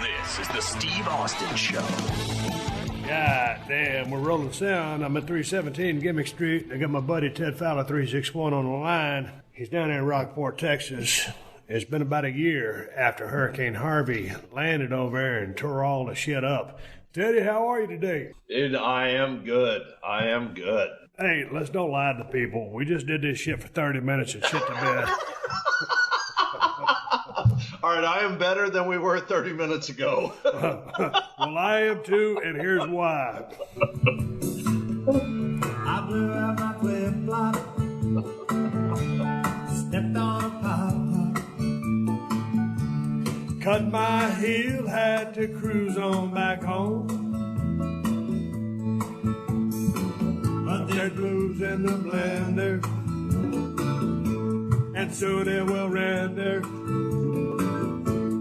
This is the Steve Austin Show. God damn, we're rolling sound. I'm at 317 Gimmick Street. I got my buddy Ted Fowler, 361, on the line. He's down there in Rockport, Texas. It's been about a year after Hurricane Harvey landed over there and tore all the shit up. Teddy, how are you today? Dude, I am good. Hey, let's don't lie to the people. We just did this shit for 30 minutes and shit to bed. All right, I am better than we were 30 minutes ago. Well, I am too, and here's why. I blew out my flip-flop, stepped on a pop-top, Cut my heel, had to cruise on back home. But there's blues in the blender, and soon it will render.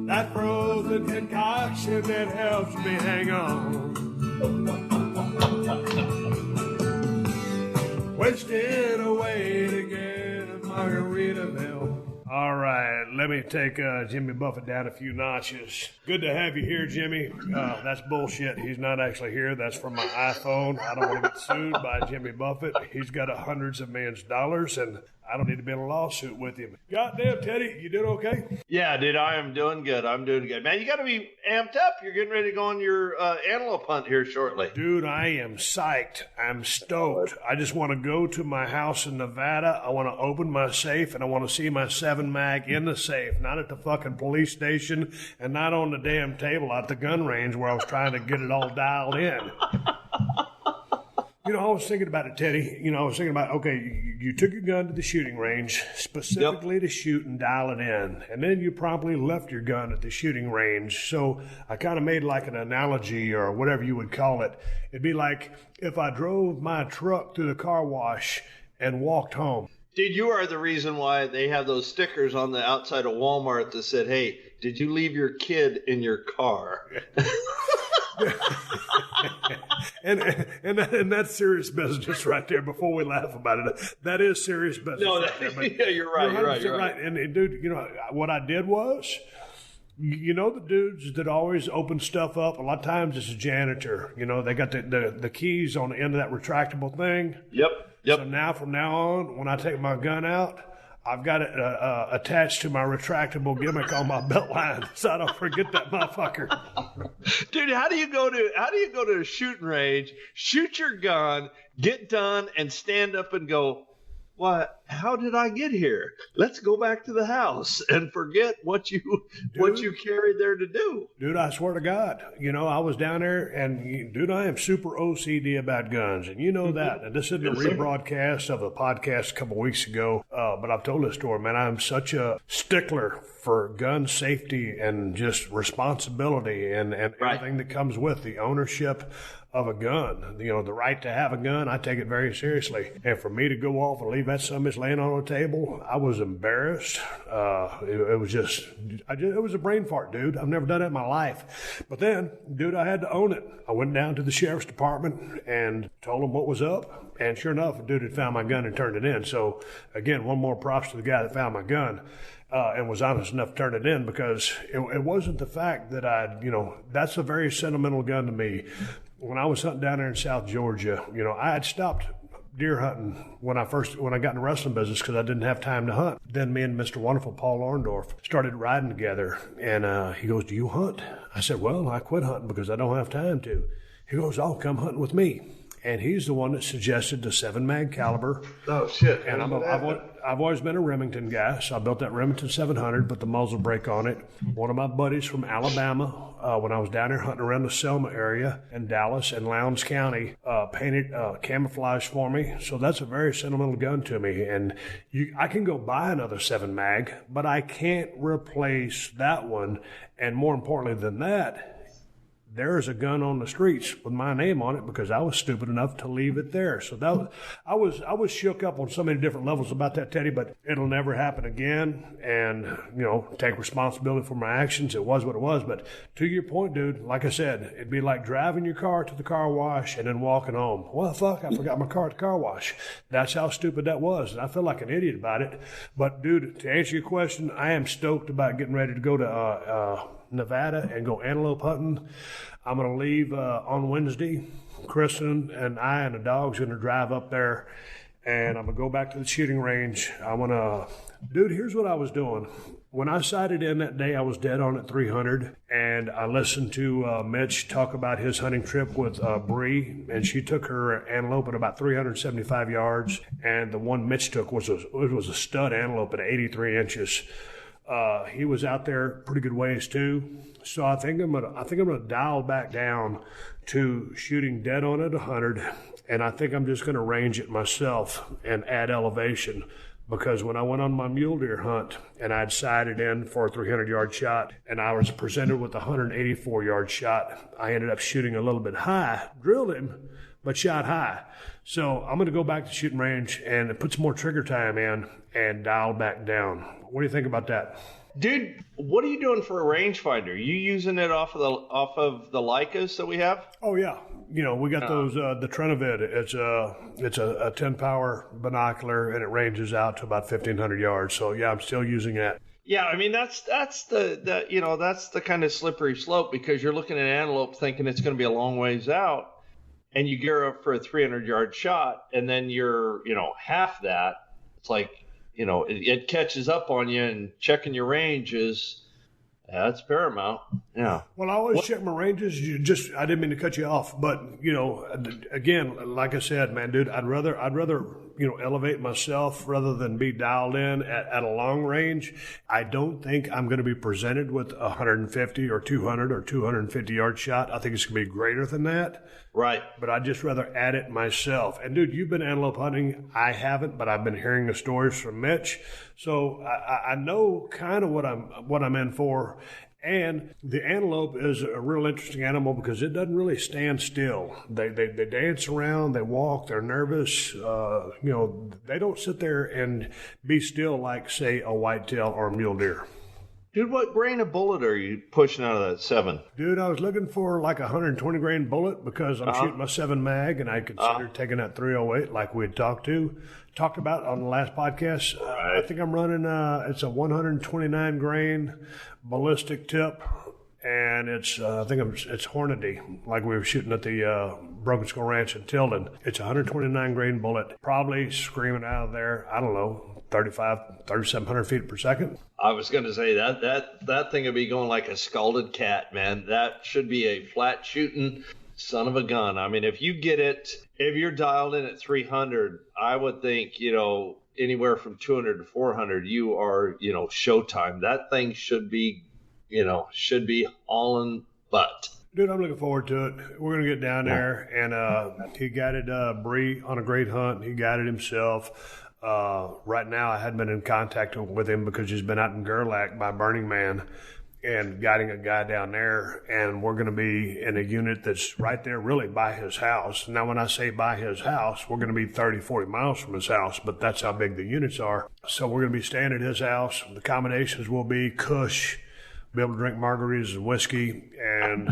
That frozen concoction that helps me hang on. Wasting away to get a Margaritaville. All right, let me take Jimmy Buffett down a few notches. Good to have you here, Jimmy. That's bullshit. He's not actually here. That's from my iPhone. I don't want to get sued by Jimmy Buffett. He's got hundreds of millions of dollars, and I don't need to be in a lawsuit with him. Goddamn, Teddy, you doing okay? Yeah, dude, I am doing good. Man, you got to be amped up. You're getting ready to go on your antelope hunt here shortly. Dude, I am psyched. I'm stoked. I just want to go to my house in Nevada. I want to open my safe, and I want to see my 7-mag in the safe, not at the fucking police station and not on the damn table at the gun range where I was trying to get it all dialed in. You know, I was thinking about it, Teddy. You know, I was thinking about, okay, you took your gun to the shooting range specifically to shoot and dial it in. And then you promptly left your gun at the shooting range. So I kind of made like an analogy or whatever you would call it. It'd be like if I drove my truck through the car wash and walked home. Dude, you are the reason why they have those stickers on the outside of Walmart that said, hey, did you leave your kid in your car? and that's serious business right there. Before we laugh about it, that is serious business. No, right there, yeah, you're right. You're right. And dude, you know what I did was, you know, the dudes that always open stuff up. A lot of times it's a janitor. You know, they got the keys on the end of that retractable thing. Yep. So now from now on, when I take my gun out, I've got it attached to my retractable gimmick on my belt line, so I don't forget that motherfucker. Dude, how do you go to a shooting range, shoot your gun, get done, and stand up and go, "What? How did I get here? Let's go back to the house and forget what you carried there to do." Dude, I swear to God, you know, I was down there, and dude, I am super OCD about guns, and you know that. And this isn't a rebroadcast of a podcast a couple weeks ago, but I've told this story, man. I'm such a stickler for gun safety and just responsibility and everything that comes with the ownership of a gun. You know, the right to have a gun, I take it very seriously. And for me to go off and leave that summit laying on the table, I was embarrassed. It was a brain fart, dude. I've never done it in my life. But then, dude, I had to own it. I went down to the sheriff's department and told them what was up. And sure enough, a dude had found my gun and turned it in. So, again, one more props to the guy that found my gun. And was honest enough to turn it in, because it wasn't the fact that that's a very sentimental gun to me. When I was hunting down there in South Georgia, you know, I had stopped deer hunting when I got in the wrestling business because I didn't have time to hunt. Then me and Mr. Wonderful Paul Orndorff started riding together, and he goes, "Do you hunt?" I said, "Well, I quit hunting because I don't have time to." He goes, "Oh, come hunting with me." And he's the one that suggested the 7-mag caliber. Oh, shit. And I've always been a Remington guy, so I built that Remington 700, put the muzzle brake on it. One of my buddies from Alabama, when I was down there hunting around the Selma area in Dallas and Lowndes County, painted camouflage for me. So that's a very sentimental gun to me. And I can go buy another 7-mag, but I can't replace that one. And more importantly than that, there's a gun on the streets with my name on it because I was stupid enough to leave it there. So I was shook up on so many different levels about that, Teddy, but it'll never happen again. And, you know, take responsibility for my actions. It was what it was. But to your point, dude, like I said, it'd be like driving your car to the car wash and then walking home. Well, fuck, I forgot my car at the car wash. That's how stupid that was. And I feel like an idiot about it. But, dude, to answer your question, I am stoked about getting ready to go to Nevada and go antelope hunting. I'm going to leave on Wednesday. Kristen and I and the dog's going to drive up there, and I'm going to go back to the shooting range. Dude, here's what I was doing. When I sighted in that day, I was dead on at 300, and I listened to Mitch talk about his hunting trip with Bree, and she took her antelope at about 375 yards, and the one Mitch took was a stud antelope at 83 inches. He was out there pretty good ways too, so I think I'm gonna dial back down to shooting dead on at 100, and I think I'm just gonna range it myself and add elevation. Because when I went on my mule deer hunt and I'd sighted in for a 300-yard shot and I was presented with a 184-yard shot, I ended up shooting a little bit high, drilled him, but shot high. So I'm going to go back to shooting range and put some more trigger time in and dial back down. What do you think about that? Dude, what are you doing for a rangefinder? You using it off of the Leicas that we have? Oh, yeah. You know, we got those, the Trenovid. It's a 10-power binocular, and it ranges out to about 1,500 yards. So, yeah, I'm still using that. Yeah, I mean, that's the kind of slippery slope, because you're looking at antelope thinking it's going to be a long ways out, and you gear up for a 300-yard shot, and then you're, half that. It's like, it catches up on you, and checking your range that's paramount. Yeah. Well, I always check my ranges. I didn't mean to cut you off, but again, like I said, man, dude, I'd rather elevate myself rather than be dialed in at a long range. I don't think I'm going to be presented with a 150 or 200 or 250 yard shot. I think it's going to be greater than that. Right. But I'd just rather add it myself. And dude, you've been antelope hunting. I haven't, but I've been hearing the stories from Mitch. So I know kind of what I'm in for. And the antelope is a real interesting animal because it doesn't really stand still. They dance around, they walk, they're nervous. They don't sit there and be still like, say, a whitetail or a mule deer. Dude, what grain of bullet are you pushing out of that 7? Dude, I was looking for like a 120 grain bullet because I'm shooting my 7 mag, and I considered taking that 308 like we had talked about on the last podcast. Right. I think I'm running it's a 129 grain ballistic tip, and it's Hornady, like we were shooting at the Broken Skull Ranch in Tilden. It's a 129 grain bullet, probably screaming out of there, I don't know, 3,700 feet per second. I was going to say that thing would be going like a scalded cat, man. That should be a flat shooting son of a gun. I mean, if you're dialed in at 300, I would think, anywhere from 200 to 400, you are, showtime. That thing should be hauling butt. Dude, I'm looking forward to it. We're going to get down there, and he guided Bree on a great hunt. He guided himself. Right now, I hadn't been in contact with him because he's been out in Gerlach by Burning Man and guiding a guy down there. And we're going to be in a unit that's right there really by his house. Now, when I say by his house, we're going to be 30, 40 miles from his house, but that's how big the units are. So we're going to be staying at his house. The combinations will be Kush, be able to drink margaritas and whiskey, and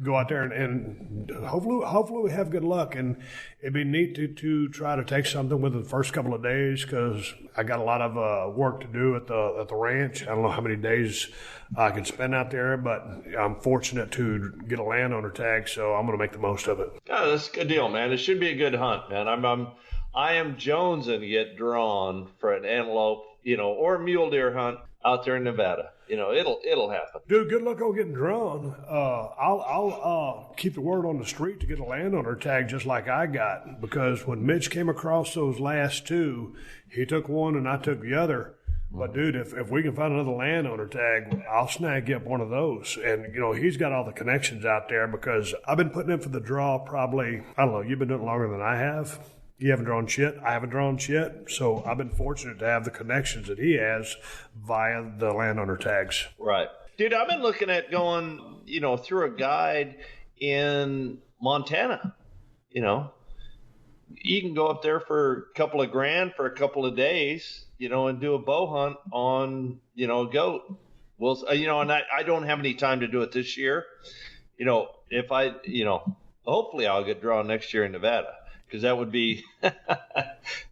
go out there and hopefully we have good luck. And it'd be neat to try to take something within the first couple of days, because I got a lot of work to do at the ranch. I don't know how many days I can spend out there, but I'm fortunate to get a landowner tag, so I'm going to make the most of it. Yeah, that's a good deal, man. It should be a good hunt, man. I am jonesing to get drawn for an antelope, or a mule deer hunt out there in Nevada. It'll happen. Dude, good luck on getting drawn. I'll keep the word on the street to get a landowner tag just like I got, because when Mitch came across those last 2, he took one and I took the other. But dude, if we can find another landowner tag, I'll snag you up one of those. And he's got all the connections out there, because I've been putting in for the draw probably, I don't know, you've been doing it longer than I have. You haven't drawn shit. I haven't drawn shit. So I've been fortunate to have the connections that he has via the landowner tags. Right. Dude, I've been looking at going, through a guide in Montana. You can go up there for a couple of grand for a couple of days, and do a bow hunt on, a goat. Well, and I don't have any time to do it this year. Hopefully I'll get drawn next year in Nevada. because that would be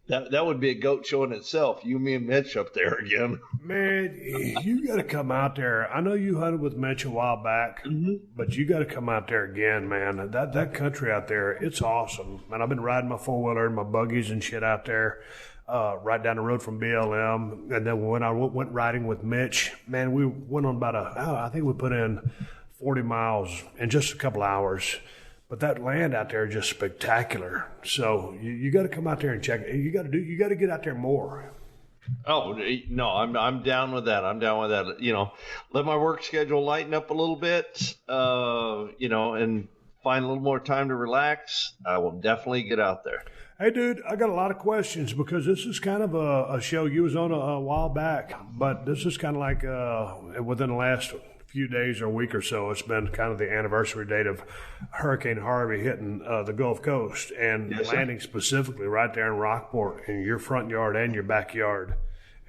that would be a goat show in itself. You, me, and Mitch up there again. Man, you got to come out there. I know you hunted with Mitch a while back, but you got to come out there again, man. That country out there, it's awesome. And I've been riding my 4-wheeler and my buggies and shit out there. Right down the road from BLM. And then when I went riding with Mitch, man, we went on about I think we put in 40 miles in just a couple hours. But that land out there is just spectacular. So you got to come out there and check it. You got to get out there more. Oh no, I'm down with that. I'm down with that. You know, let my work schedule lighten up a little bit. You know, and find a little more time to relax. I will definitely get out there. Hey, dude, I got a lot of questions because this is kind of a show you was on a while back, but this is kind of like within the last few days or a week or so, it's been kind of the anniversary date of Hurricane Harvey hitting the Gulf Coast and landing specifically right there in Rockport in your front yard and your backyard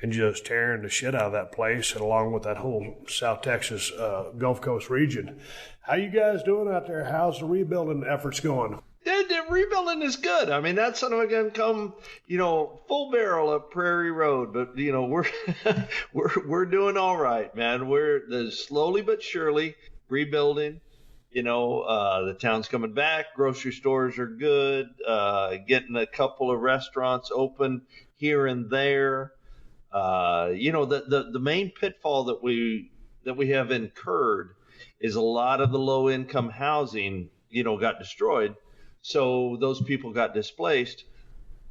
and just tearing the shit out of that place and along with that whole South Texas Gulf Coast region. How you guys doing out there? How's the rebuilding efforts going? The rebuilding is good. I mean, that son of a gun come, you know, full barrel up Prairie Road, but you know we're doing all right, man. We're slowly but surely rebuilding. You know, the town's coming back. Grocery stores are good. Getting a couple of restaurants open here and there. You know, the main pitfall that we have incurred is a lot of the low income housing, you know, got destroyed. So those people got displaced,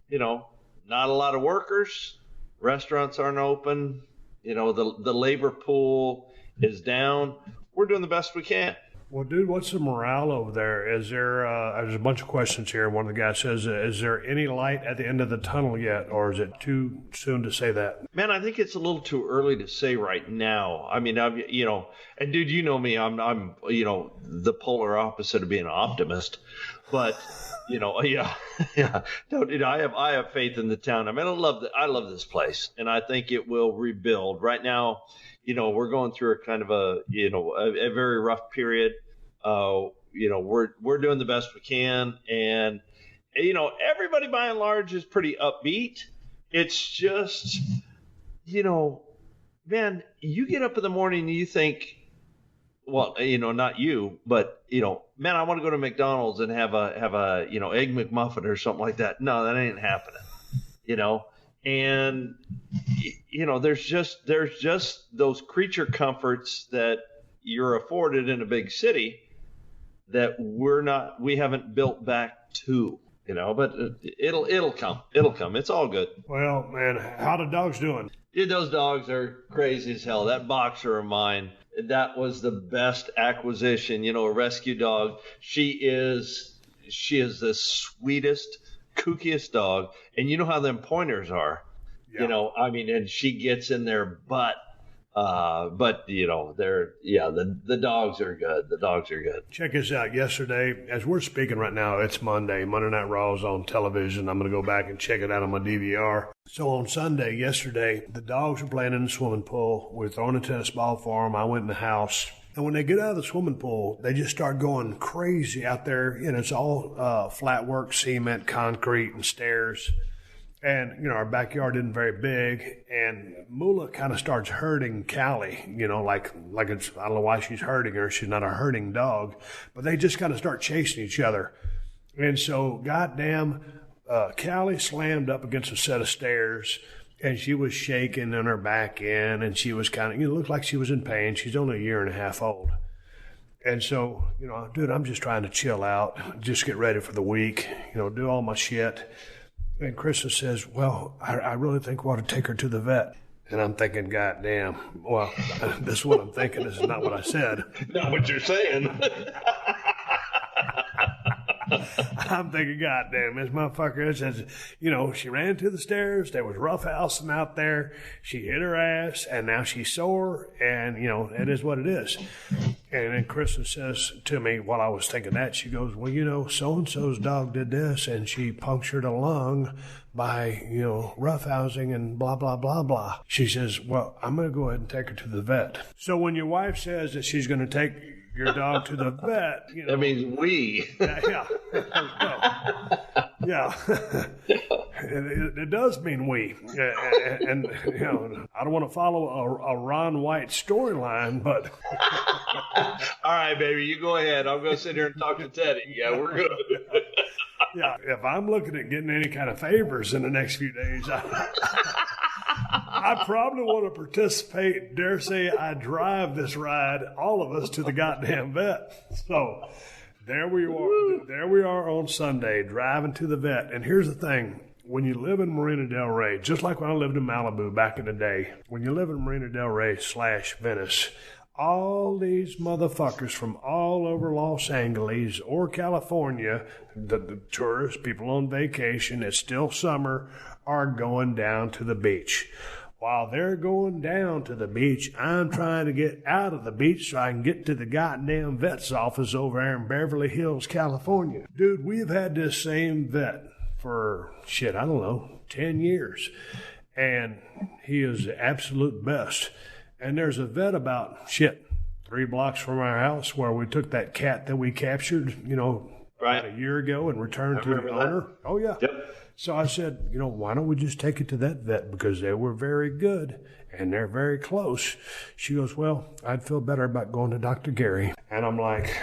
you know, not a lot of workers, restaurants aren't open, you know, the labor pool is down. We're doing the best we can. Well, dude, what's the morale over there? Is there, there's a bunch of questions here. One of the guys says, is there any light at the end of the tunnel yet, or is it too soon to say that? Man, I think it's a little too early to say right now. I mean, you know, and dude, you know me, I'm, you know, the polar opposite of being an optimist. But, you know, yeah. No, dude, I have faith in the town. I mean, I love this place, and I think it will rebuild. Right now, you know, we're going through a kind of a very rough period. You know, we're doing the best we can, and you know, everybody by and large is pretty upbeat. It's just, you know, man, you get up in the morning and you think, well, you know, not you, but, you know, man, I want to go to McDonald's and have a, you know, Egg McMuffin or something like that. No, that ain't happening, you know. And, you know, there's just those creature comforts that you're afforded in a big city that we haven't built back to, you know, but it'll come. It's all good. Well, man, how the dogs doing? Dude, those dogs are crazy as hell. That boxer of mine, that was the best acquisition, you know, a rescue dog. She is the sweetest, kookiest dog. And you know how them pointers are, you know, I mean, and she gets in their butt. But you know, the dogs are good. The dogs are good. Check this out. Yesterday, as we're speaking right now, it's Monday. Monday Night Raw is on television. I'm going to go back and check it out on my DVR. So on Sunday, yesterday, the dogs were playing in the swimming pool. We were throwing a tennis ball for them. I went in the house. And when they get out of the swimming pool, they just start going crazy out there. You know, it's all flat work, cement, concrete, and stairs. And, you know, our backyard isn't very big, and Mula kind of starts herding Callie, you know, like it's, I don't know why she's herding her. She's not a herding dog, but they just kind of start chasing each other. And so, goddamn, Callie slammed up against a set of stairs, and she was shaking on her back end, and she was kind of, you know, looked like she was in pain. She's only a year and a half old. And so, you know, dude, I'm just trying to chill out, just get ready for the week, you know, do all my shit. And Krista says, well, I really think we ought to take her to the vet. And I'm thinking, God damn. Well, this is what I'm thinking. This is not what I said. Not what you're saying. I'm thinking, God damn, this motherfucker says, you know, she ran to the stairs. There was roughhousing out there. She hit her ass, and now she's sore. And, you know, it is what it is. And then Kristen says to me while I was thinking that, she goes, well, you know, so-and-so's dog did this, and she punctured a lung by, you know, roughhousing and blah, blah, blah, blah. She says, well, I'm going to go ahead and take her to the vet. So when your wife says that she's going to take your dog to the vet, you know. That means we. Yeah. Yeah. It does mean we. And you know, I don't want to follow a Ron White storyline, but. All right, baby, you go ahead. I'm going to sit here and talk to Teddy. Yeah, we're good. Yeah, if I'm looking at getting any kind of favors in the next few days, I probably want to participate. Dare say I drive this ride, all of us, to the goddamn vet. So there we are. There we are on Sunday, driving to the vet. And here's the thing. When you live in Marina Del Rey, just like when I lived in Malibu back in the day, when you live in Marina Del Rey / Venice, all these motherfuckers from all over Los Angeles or California, the tourists, people on vacation, it's still summer, are going down to the beach. While they're going down to the beach, I'm trying to get out of the beach so I can get to the goddamn vet's office over there in Beverly Hills, California. Dude, we've had this same vet for, I don't know, 10 years. And he is the absolute best. And there's a vet about, 3 blocks from our house where we took that cat that we captured, about a year ago and returned to the owner. Oh, yeah. Yep. So I said, why don't we just take it to that vet because they were very good and they're very close. She goes, well, I'd feel better about going to Dr. Gary. And I'm like,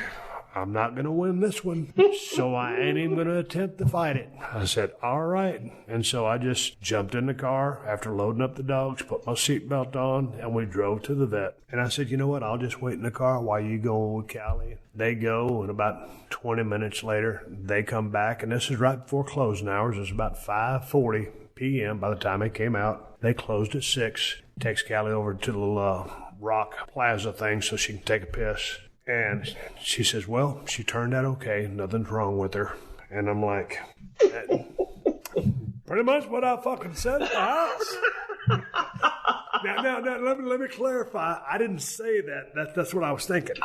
I'm not going to win this one, so I ain't even going to attempt to fight it. I said, all right. And so I just jumped in the car after loading up the dogs, put my seatbelt on, and we drove to the vet. And I said, you know what, I'll just wait in the car while you go with Callie. They go, and about 20 minutes later, they come back, and this is right before closing hours. It was about 5:40 p.m. by the time they came out. They closed at 6. Takes Callie over to the little rock plaza thing so she can take a piss. And she says, well, she turned out okay. Nothing's wrong with her. And I'm like, pretty much what I fucking said at the house. Now, let me clarify. I didn't say that. That's what I was thinking.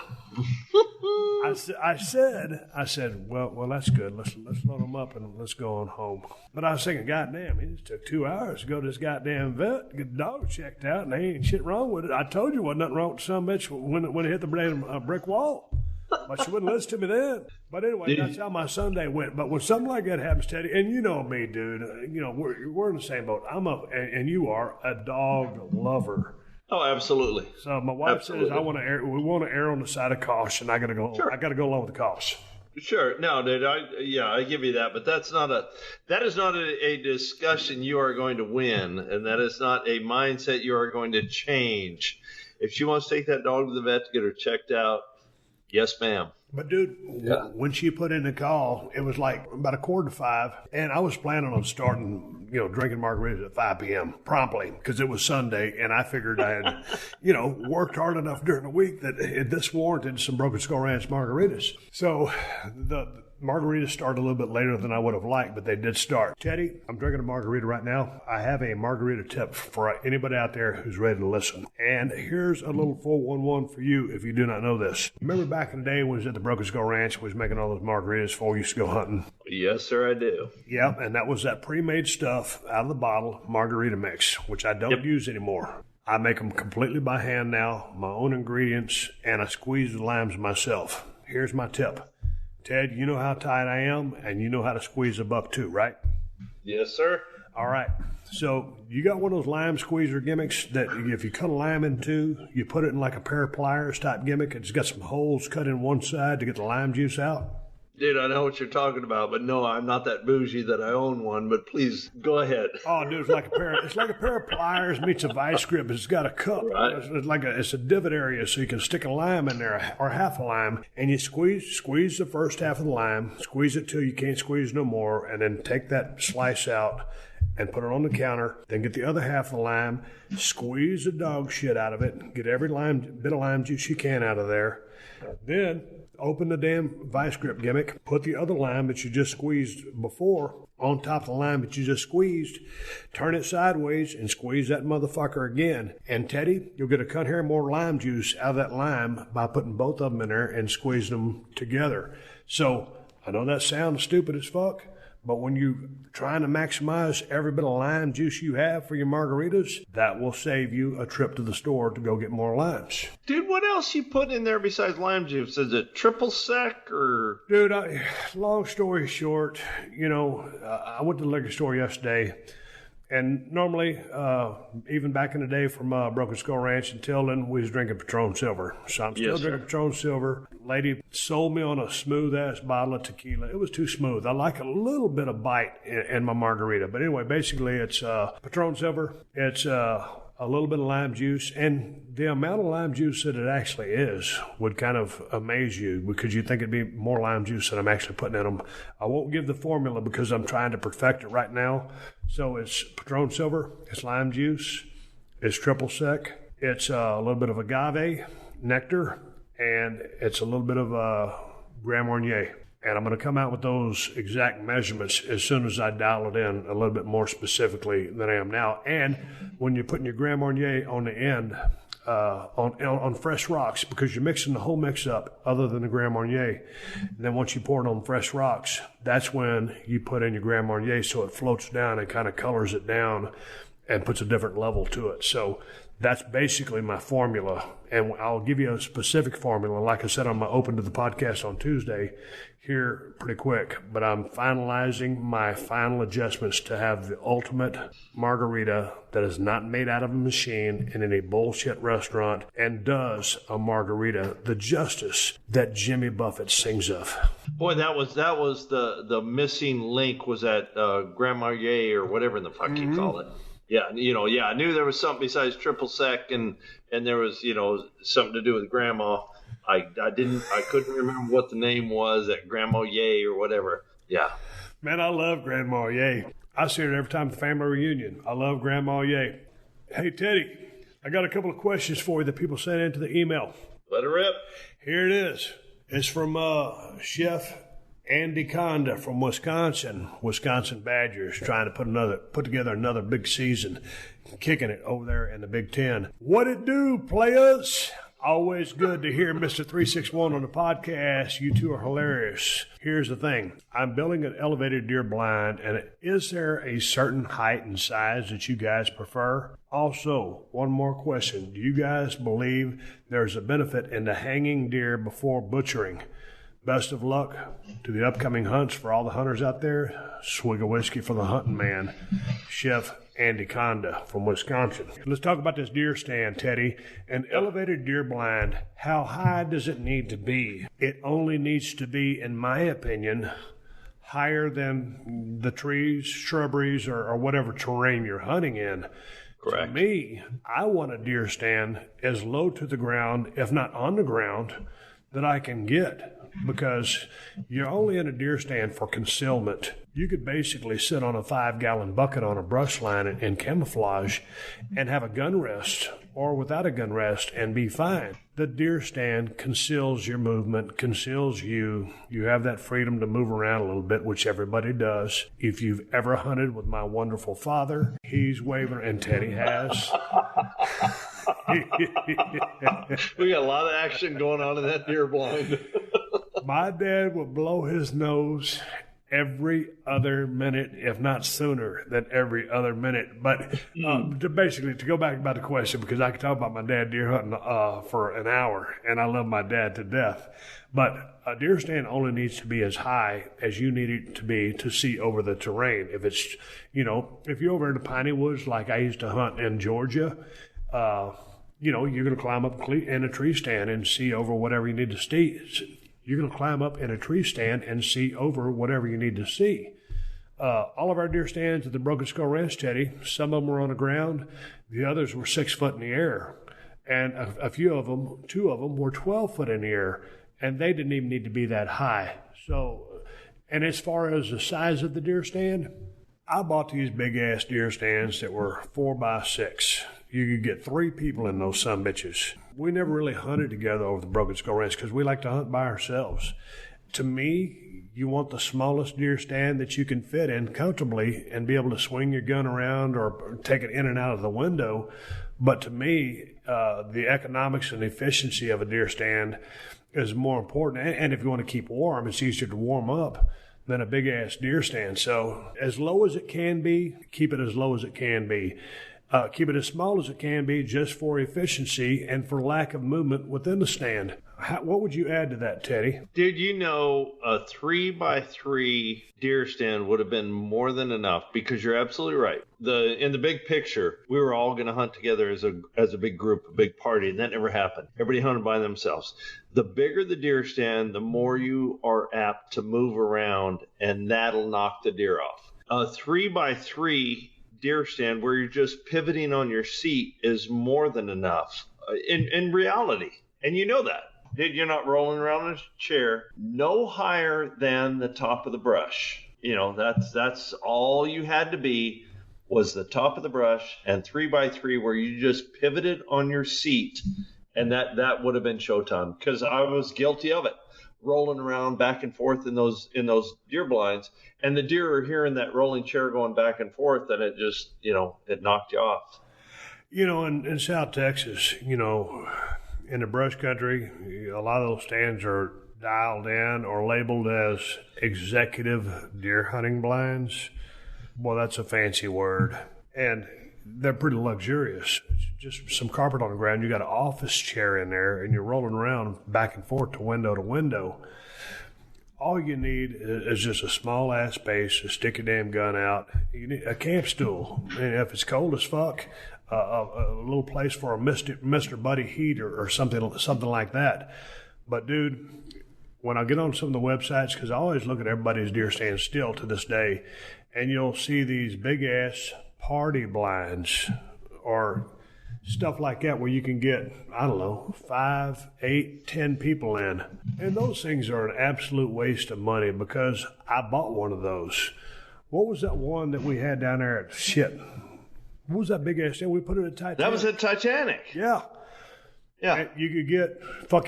I said, well, that's good. Let's load them up and let's go on home. But I was thinking, goddamn, it just took 2 hours to go to this goddamn vet, get the dog checked out, and there ain't shit wrong with it. I told you wasn't nothing wrong with some bitch when it hit the brick wall. But she wouldn't listen to me then. But anyway, that's how my Sunday went. But when something like that happens, Teddy, and you know me, dude, we're in the same boat. And you are a dog lover. Oh, absolutely. So my wife says we want to err on the side of caution. I got to go. Sure. I got to go along with the caution. Sure. No, dude. I give you that. But that is not a discussion you are going to win, and that is not a mindset you are going to change. If she wants to take that dog to the vet to get her checked out, yes, ma'am. But, dude, when she put in the call, it was like about 4:45, and I was planning on starting, drinking margaritas at 5 p.m. promptly because it was Sunday, and I figured I had, worked hard enough during the week that this warranted some Broken Skull Ranch margaritas. So the margaritas started a little bit later than I would have liked, but they did start. Teddy, I'm drinking a margarita right now. I have a margarita tip for anybody out there who's ready to listen. And here's a little 411 for you if you do not know this. Remember back in the day when we was at the Broken Skull Ranch, we was making all those margaritas before we used to go hunting? Yes, sir, I do. Yep, and that was that pre-made stuff out of the bottle margarita mix, which I don't use anymore. I make them completely by hand now, my own ingredients, and I squeeze the limes myself. Here's my tip. Ted, you know how tight I am, and you know how to squeeze a buck too, right? Yes, sir. All right. So you got one of those lime squeezer gimmicks that if you cut a lime in two, you put it in like a pair of pliers type gimmick. It's got some holes cut in one side to get the lime juice out. Dude, I know what you're talking about, but no, I'm not that bougie that I own one, but please go ahead. Oh, dude, it's like a pair of pliers meets a vice grip. It's got a cup. Right. It's a divot area so you can stick a lime in there or half a lime, and you squeeze the first half of the lime, squeeze it till you can't squeeze no more, and then take that slice out and put it on the counter. Then get the other half of the lime, squeeze the dog shit out of it, get every bit of lime juice you can out of there. Then open the damn vice grip gimmick, put the other lime that you just squeezed before on top of the lime that you just squeezed, turn it sideways and squeeze that motherfucker again. And Teddy, you'll get a cut hair more lime juice out of that lime by putting both of them in there and squeezing them together. So I know that sounds stupid as fuck, But when you're trying to maximize every bit of lime juice you have for your margaritas, that will save you a trip to the store to go get more limes. Dude, what else you put in there besides lime juice? Is it triple sec or? Dude, long story short, I went to the liquor store yesterday. And normally, even back in the day from Broken Skull Ranch in Tilden, we was drinking Patron Silver. So I'm still drinking Patron Silver. Lady sold me on a smooth-ass bottle of tequila. It was too smooth. I like a little bit of bite in my margarita. But anyway, basically, it's Patron Silver. It's a little bit of lime juice. And the amount of lime juice that it actually is would kind of amaze you because you think it'd be more lime juice than I'm actually putting in them. I won't give the formula because I'm trying to perfect it right now. So it's Patron Silver, it's lime juice, it's triple sec, it's a little bit of agave nectar, and it's a little bit of Grand Marnier. And I'm going to come out with those exact measurements as soon as I dial it in a little bit more specifically than I am now. And when you're putting your Grand Marnier on the end, on fresh rocks, because you're mixing the whole mix up other than the Grand Marnier. And then once you pour it on fresh rocks, that's when you put in your Grand Marnier so it floats down and kind of colors it down and puts a different level to it. So that's basically my formula. And I'll give you a specific formula. Like I said, I'm going to open to the podcast on Tuesday here pretty quick. But I'm finalizing my final adjustments to have the ultimate margarita that is not made out of a machine in any bullshit restaurant and does a margarita the justice that Jimmy Buffett sings of. Boy, that was the missing link was that Grand Marnier or whatever the fuck you call it. Yeah, I knew there was something besides triple sec and there was, something to do with grandma. I couldn't remember what the name was, that Grandma Ye or whatever. Yeah. Man, I love Grandma Ye. I see her every time at the family reunion. I love Grandma Ye. Hey, Teddy, I got a couple of questions for you that people sent into the email. Let her rip. Here it is. It's from Chef Andy Conda from Wisconsin Badgers, trying to put together another big season, kicking it over there in the Big Ten. What it do, players? Always good to hear Mr. 361 on the podcast. You two are hilarious. Here's the thing. I'm building an elevated deer blind, and is there a certain height and size that you guys prefer? Also, one more question. Do you guys believe there's a benefit in the hanging deer before butchering? Best of luck to the upcoming hunts for all the hunters out there. Swig of whiskey for the hunting man. Chef Andy Conda from Wisconsin. Let's talk about this deer stand, Teddy. An elevated deer blind, how high does it need to be? It only needs to be, in my opinion, higher than the trees, shrubberies, or whatever terrain you're hunting in. Correct. To me, I want a deer stand as low to the ground, if not on the ground, that I can get. Because you're only in a deer stand for concealment. You could basically sit on a 5-gallon bucket on a brush line and camouflage and have a gun rest or without a gun rest and be fine. The deer stand conceals your movement, conceals you. You have that freedom to move around a little bit, which everybody does. If you've ever hunted with my wonderful father, he's waving, and Teddy has. We got a lot of action going on in that deer blind. My dad would blow his nose every other minute, if not sooner than every other minute. But to go back about the question, because I could talk about my dad deer hunting for an hour, and I love my dad to death. But a deer stand only needs to be as high as you need it to be to see over the terrain. If it's, if you're over in the piney woods like I used to hunt in Georgia, you're going to climb up in a tree stand and see over whatever you need to see. You're going to climb up in a tree stand and see over whatever you need to see. All of our deer stands at the Broken Skull Ranch, Teddy, some of them were on the ground. The others were 6 foot in the air. And a few of them, 2 of them, were 12 foot in the air. And they didn't even need to be that high. So, and as far as the size of the deer stand, I bought these big-ass deer stands that were 4x6. You could get 3 people in those sumbitches. We never really hunted together over the Broken Skull Ranch because we like to hunt by ourselves. To me, you want the smallest deer stand that you can fit in comfortably and be able to swing your gun around or take it in and out of the window. But to me, the economics and efficiency of a deer stand is more important. And if you want to keep warm, it's easier to warm up than a big-ass deer stand. So as low as it can be, keep it as low as it can be. Keep it as small as it can be just for efficiency and for lack of movement within the stand. What would you add to that, Teddy? Dude, you know, a 3x3 deer stand would have been more than enough, because you're absolutely right. In the big picture, we were all going to hunt together as a big group, a big party, and that never happened. Everybody hunted by themselves. The bigger the deer stand, the more you are apt to move around, and that'll knock the deer off. A 3x3 deer stand where you're just pivoting on your seat is more than enough in reality, and you know that. Dude, you're not rolling around in a chair no higher than the top of the brush. You know, that's all you had to be, was the top of the brush, and 3x3 where you just pivoted on your seat, and that would have been showtime, because I was guilty of it, rolling around back and forth in those deer blinds, and the deer are hearing that rolling chair going back and forth, and it just, you know, it knocked you off. You know, in South Texas, you know, in the brush country, a lot of those stands are dialed in or labeled as executive deer hunting blinds. Well, that's a fancy word. And they're pretty luxurious. It's just some carpet on the ground. You got an office chair in there, and you're rolling around back and forth to window. All you need is just a small ass space to stick your damn gun out. You need a camp stool. And if it's cold as fuck, a little place for a Mr. Buddy heater or something like that. But dude, when I get on some of the websites, because I always look at everybody's deer stand still to this day, and you'll see these big ass party blinds or stuff like that where you can get, I don't know, 5, 8, 10 people in. And those things are an absolute waste of money, because I bought one of those. What was that one that we had down there at what was that big ass thing? We put it at Titanic. That was at Titanic. Yeah. Yeah. And you could get,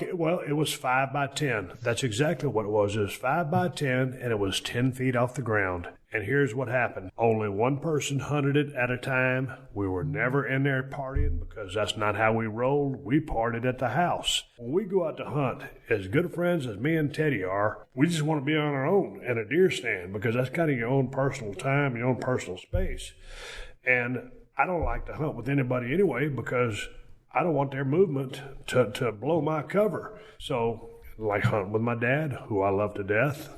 it was 5 by 10. That's exactly what it was. It was 5 by 10, and it was 10 feet off the ground. And here's what happened. Only one person hunted it at a time. We were never in there partying, because that's not how we rolled. We partied at the house. When we go out to hunt, as good friends as me and Teddy are, we just want to be on our own in a deer stand, because that's kind of your own personal time, your own personal space. And I don't like to hunt with anybody anyway, because I don't want their movement to blow my cover. So, like hunting with my dad, who I love to death,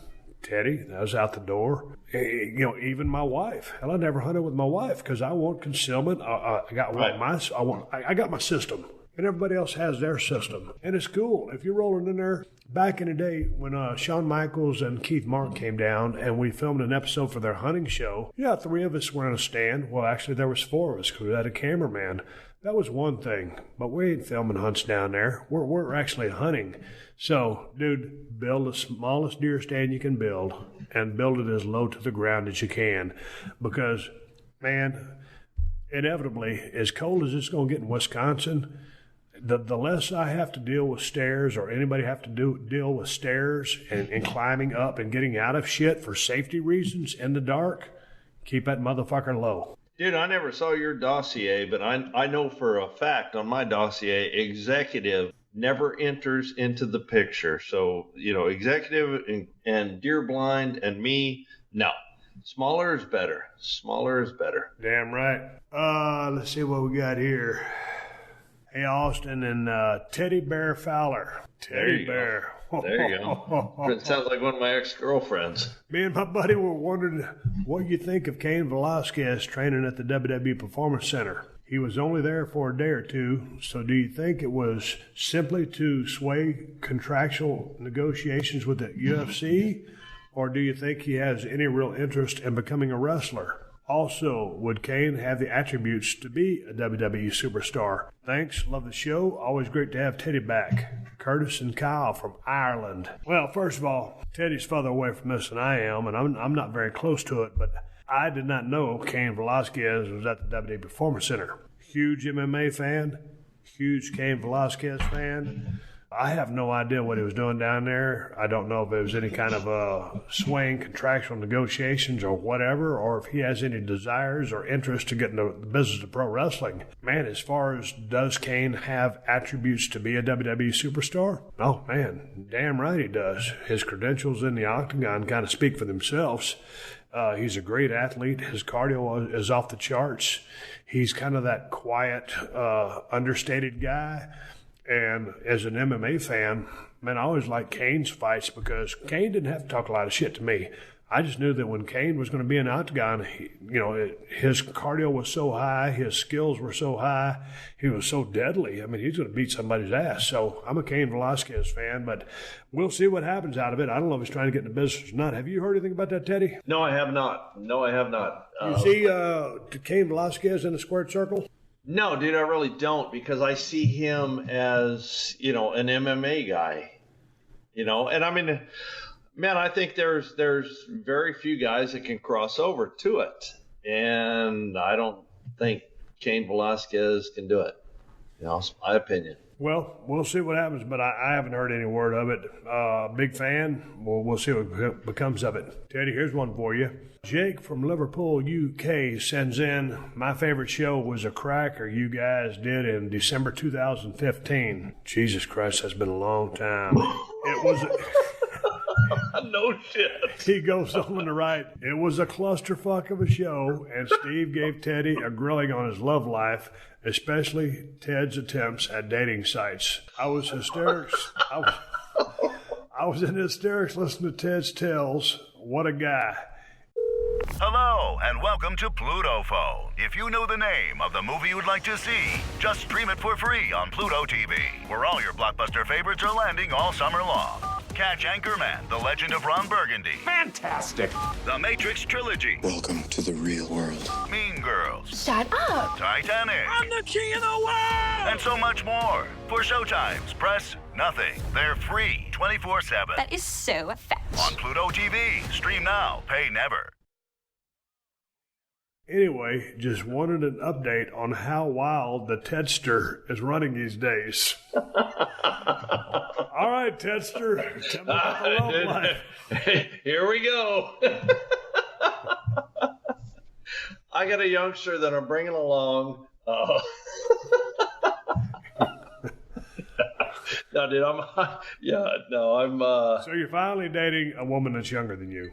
Teddy, that was out the door. You know, even my wife. Hell, I never hunted with my wife, because I want concealment. I got my system, and everybody else has their system, and it's cool. If you're rolling in there, back in the day when Shawn Michaels and Keith Martin came down and we filmed an episode for their hunting show, 3 of us were in a stand. Well, actually, there was 4 of us, because we had a cameraman. That was one thing, but we ain't filming hunts down there. We're actually hunting. So, dude, build the smallest deer stand you can build, and build it as low to the ground as you can, because, man, inevitably, as cold as it's going to get in Wisconsin, the less I have to deal with stairs, or anybody have to deal with stairs and climbing up and getting out of shit for safety reasons in the dark, keep that motherfucker low. Dude, I never saw your dossier, but I know for a fact on my dossier, executive never enters into the picture. So, you know, executive and deer blind and me, no. Smaller is better. Smaller is better. Damn right. Let's see what we got here. Hey, Austin and Teddy Bear Fowler. Teddy Bear. There you go. It sounds like one of my ex-girlfriends. Me and my buddy were wondering what you think of Cain Velasquez training at the WWE Performance Center. He was only there for a day or two, so do you think it was simply to sway contractual negotiations with the UFC, or do you think he has any real interest in becoming a wrestler? Also, would Cain have the attributes to be a WWE superstar? Thanks. Love the show. Always great to have Teddy back. Curtis and Kyle from Ireland. Well, first of all, Teddy's further away from this than I am, and I'm not very close to it, but I did not know Cain Velasquez was at the WWE Performance Center. Huge MMA fan. Huge Cain Velasquez fan. I have no idea what he was doing down there. I don't know if it was any kind of swaying contractual negotiations or whatever, or if he has any desires or interest to get into the business of pro wrestling. Man, as far as does Kane have attributes to be a WWE superstar? Oh, man, damn right he does. His credentials in the octagon kind of speak for themselves. He's a great athlete. His cardio is off the charts. He's kind of that quiet, understated guy. And as an MMA fan, man, I always liked Kane's fights because Kane didn't have to talk a lot of shit to me. I just knew that when Kane was going to be in the octagon, his cardio was so high, his skills were so high, he was so deadly. I mean, he's going to beat somebody's ass. So I'm a Cain Velasquez fan, but we'll see what happens out of it. I don't know if he's trying to get in the business or not. Have you heard anything about that, Teddy? No, I have not. You see Cain Velasquez in the squared circle? No, dude, I really don't, because I see him as, an MMA guy, and I mean, man, I think there's very few guys that can cross over to it. And I don't think Cain Velasquez can do it. It's my opinion. Well, we'll see what happens, but I haven't heard any word of it. Big fan. We'll see what becomes of it. Teddy, here's one for you. Jake from Liverpool, UK sends in, my favorite show was a cracker you guys did in December 2015. Jesus Christ, that's been a long time. It was... No shit. He goes on to write, it was a clusterfuck of a show, and Steve gave Teddy a grilling on his love life, especially Ted's attempts at dating sites. I was hysterics. I was in hysterics listening to Ted's tales. What a guy. Hello, and welcome to Pluto Phone. If you know the name of the movie you'd like to see, just stream it for free on Pluto TV, where all your blockbuster favorites are landing all summer long. Catch Anchorman, The Legend of Ron Burgundy. Fantastic. The Matrix Trilogy. Welcome to the real world. Mean Girls. Shut up. Titanic. I'm the king of the world. And so much more. For showtimes, press nothing. They're free 24/7. That is so fetch. On Pluto TV. Stream now. Pay never. Anyway, just wanted an update on how wild the Tedster is running these days. All right, Tedster, tell me about the love life. Here we go. I got a youngster that I'm bringing along. No, dude, So you're finally dating a woman that's younger than you.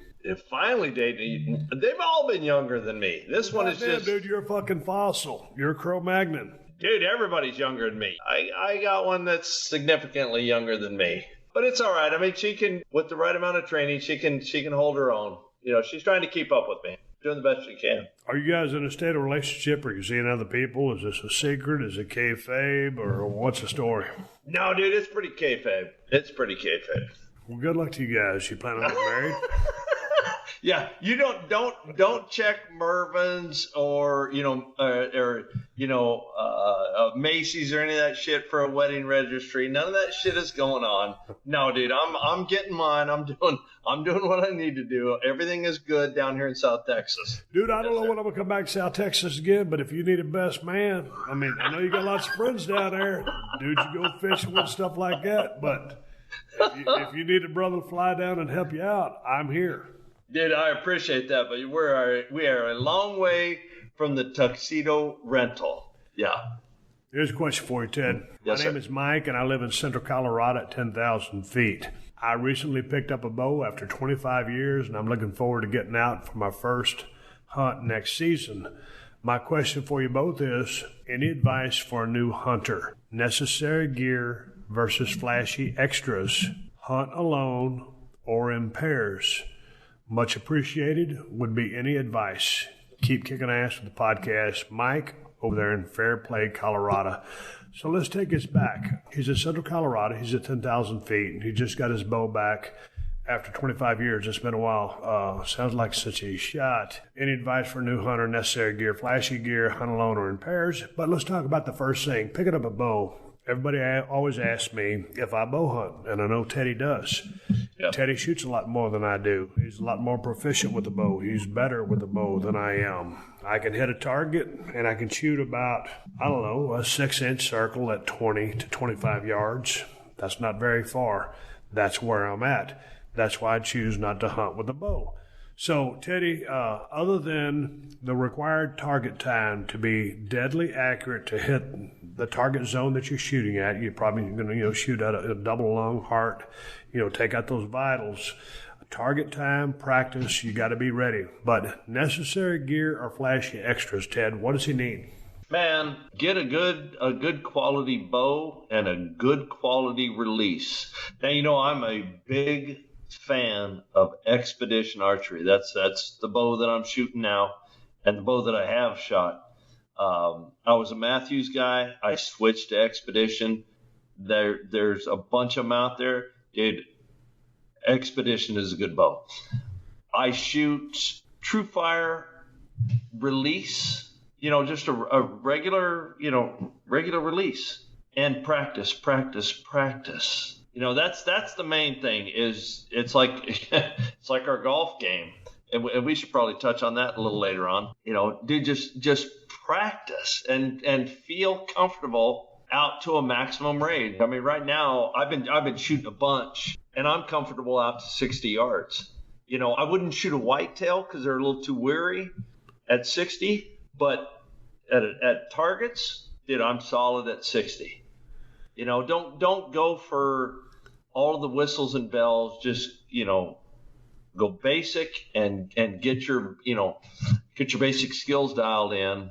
Finally dating. They've all been younger than me. This one is just... Dude, you're a fucking fossil. You're a Cro-Magnon. Dude, everybody's younger than me. I got one that's significantly younger than me. But it's all right. I mean, she can, with the right amount of training, she can hold her own. She's trying to keep up with me. Doing the best she can. Are you guys in a state of relationship? Are you seeing other people? Is this a secret? Is it kayfabe? Or what's the story? No, dude, it's pretty kayfabe. Well, good luck to you guys. You planning on getting married? Yeah, you don't check Mervyn's or Macy's or any of that shit for a wedding registry. None of that shit is going on. No, dude, I'm getting mine. I'm doing what I need to do. Everything is good down here in South Texas. Dude, I don't know when I'm gonna come back to South Texas again, but if you need a best man, I mean, I know you got lots of friends down there. Dude, you go fishing with stuff like that, but if you need a brother to fly down and help you out, I'm here. Dude, I appreciate that, but we are a long way from the tuxedo rental. Yeah. Here's a question for you, Ted. Yes, My name sir. is Mike, and I live in central Colorado at 10,000 feet. I recently picked up a bow after 25 years, and I'm looking forward to getting out for my first hunt next season. My question for you both is, any advice for a new hunter? Necessary gear versus flashy extras. Hunt alone or in pairs. Much appreciated. Would be any advice. Keep kicking ass with the podcast. Mike over there in Fairplay, Colorado. So let's take this back. He's in central Colorado. He's at 10,000 feet. He just got his bow back after 25 years. It's been a while. Sounds like such a shot. Any advice for a new hunter? Necessary gear, flashy gear, hunt alone or in pairs. But let's talk about the first thing. Picking up a bow. Everybody always asks me if I bow hunt, and I know Teddy does. Yep. Teddy shoots a lot more than I do. He's a lot more proficient with the bow. He's better with the bow than I am. I can hit a target, and I can shoot about, a 6-inch circle at 20 to 25 yards. That's not very far. That's where I'm at. That's why I choose not to hunt with a bow. So, Teddy, other than the required target time to be deadly accurate to hit the target zone that you're shooting at, you're probably going to shoot at a double long heart, take out those vitals. Target time, practice, you got to be ready. But necessary gear or flashy extras, Ted, what does he need? Man, get a good quality bow and a good quality release. Now, I'm a big fan of expedition archery. That's the bow that I'm shooting now and the bow that I have shot. I was a Matthews guy. I switched to expedition. There's a bunch of them out there. Dude, expedition is a good bow. I shoot true fire release, just a regular release, and practice. That's the main thing. Is it's like our golf game, and we should probably touch on that a little later on. Dude, just practice and feel comfortable out to a maximum range. I mean, right now I've been shooting a bunch, and I'm comfortable out to 60 yards. I wouldn't shoot a whitetail because they're a little too weary at 60, but at targets, dude, I'm solid at 60. Don't go for all of the whistles and bells. Just, go basic and get your basic skills dialed in,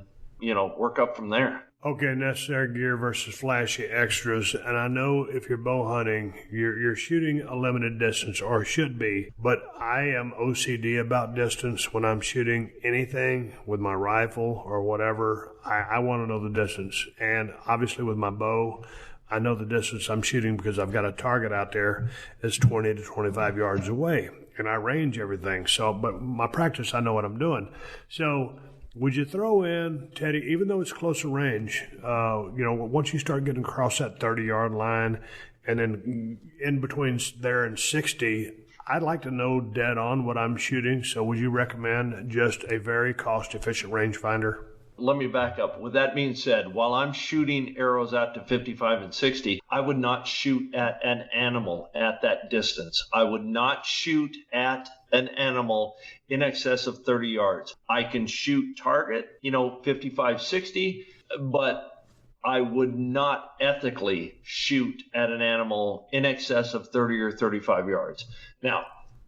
work up from there. Okay, necessary gear versus flashy extras. And I know if you're bow hunting, you're shooting a limited distance, or should be. But I am OCD about distance when I'm shooting anything with my rifle or whatever. I want to know the distance. And obviously with my bow, I know the distance I'm shooting because I've got a target out there that's 20 to 25 yards away. And I range everything. So, but my practice, I know what I'm doing. So, would you throw in, Teddy, even though it's closer range, once you start getting across that 30-yard line and then in between there and 60, I'd like to know dead on what I'm shooting. So would you recommend just a very cost-efficient rangefinder? Let me back up. With that being said, while I'm shooting arrows out to 55 and 60, I would not shoot at an animal at that distance. I would not shoot at an animal in excess of 30 yards. I can shoot target, 55, 60, but I would not ethically shoot at an animal in excess of 30 or 35 yards. Now,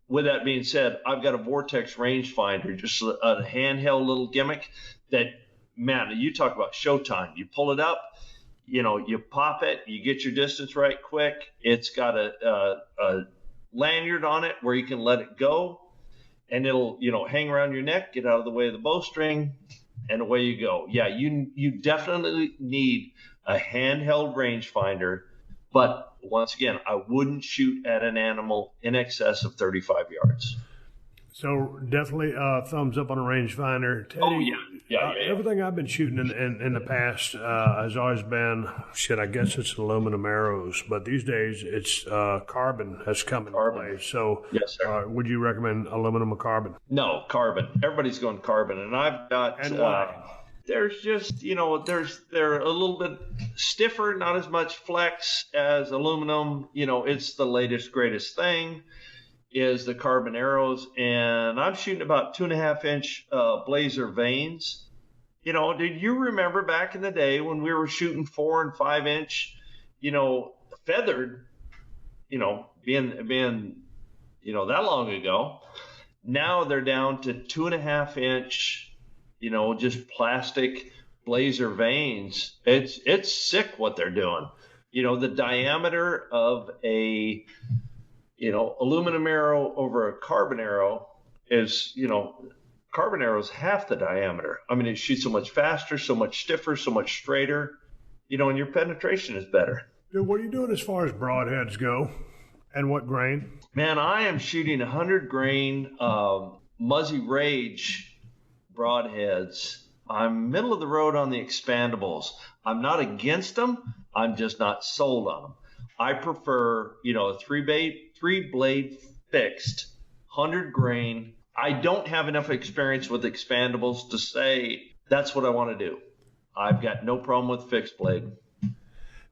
with that being said, I've got a Vortex rangefinder, just a handheld little gimmick that, man, you talk about showtime. You pull it up, you pop it, you get your distance right quick. It's got a lanyard on it where you can let it go, and it'll, hang around your neck, get out of the way of the bowstring, and away you go. Yeah, you definitely need a handheld rangefinder, but once again, I wouldn't shoot at an animal in excess of 35 yards. So definitely thumbs up on a rangefinder. Teddy, oh, yeah. Everything I've been shooting in the past has always been, I guess it's aluminum arrows, but these days it's carbon has come into play. So yes, sir. Would you recommend aluminum or carbon? No, carbon. Everybody's going carbon. And I've got... And why? There's just, they're a little bit stiffer, not as much flex as aluminum. It's the latest, greatest thing is the carbon arrows. And I'm shooting about 2.5-inch blazer vanes. Did you remember back in the day when we were shooting 4 and 5-inch, feathered, being that long ago? Now they're down to 2.5-inch, just plastic blazer vanes. It's sick what they're doing. The diameter of a, aluminum arrow over a carbon arrow is, carbon arrow is half the diameter. I mean, it shoots so much faster, so much stiffer, so much straighter, and your penetration is better. Dude, what are you doing as far as broadheads go? And what grain? Man, I am shooting 100 grain Muzzy Rage broadheads. I'm middle of the road on the expandables. I'm not against them. I'm just not sold on them. I prefer, a three blade fixed 100 grain. I don't have enough experience with expandables to say that's what I want to do. I've got no problem with fixed blade.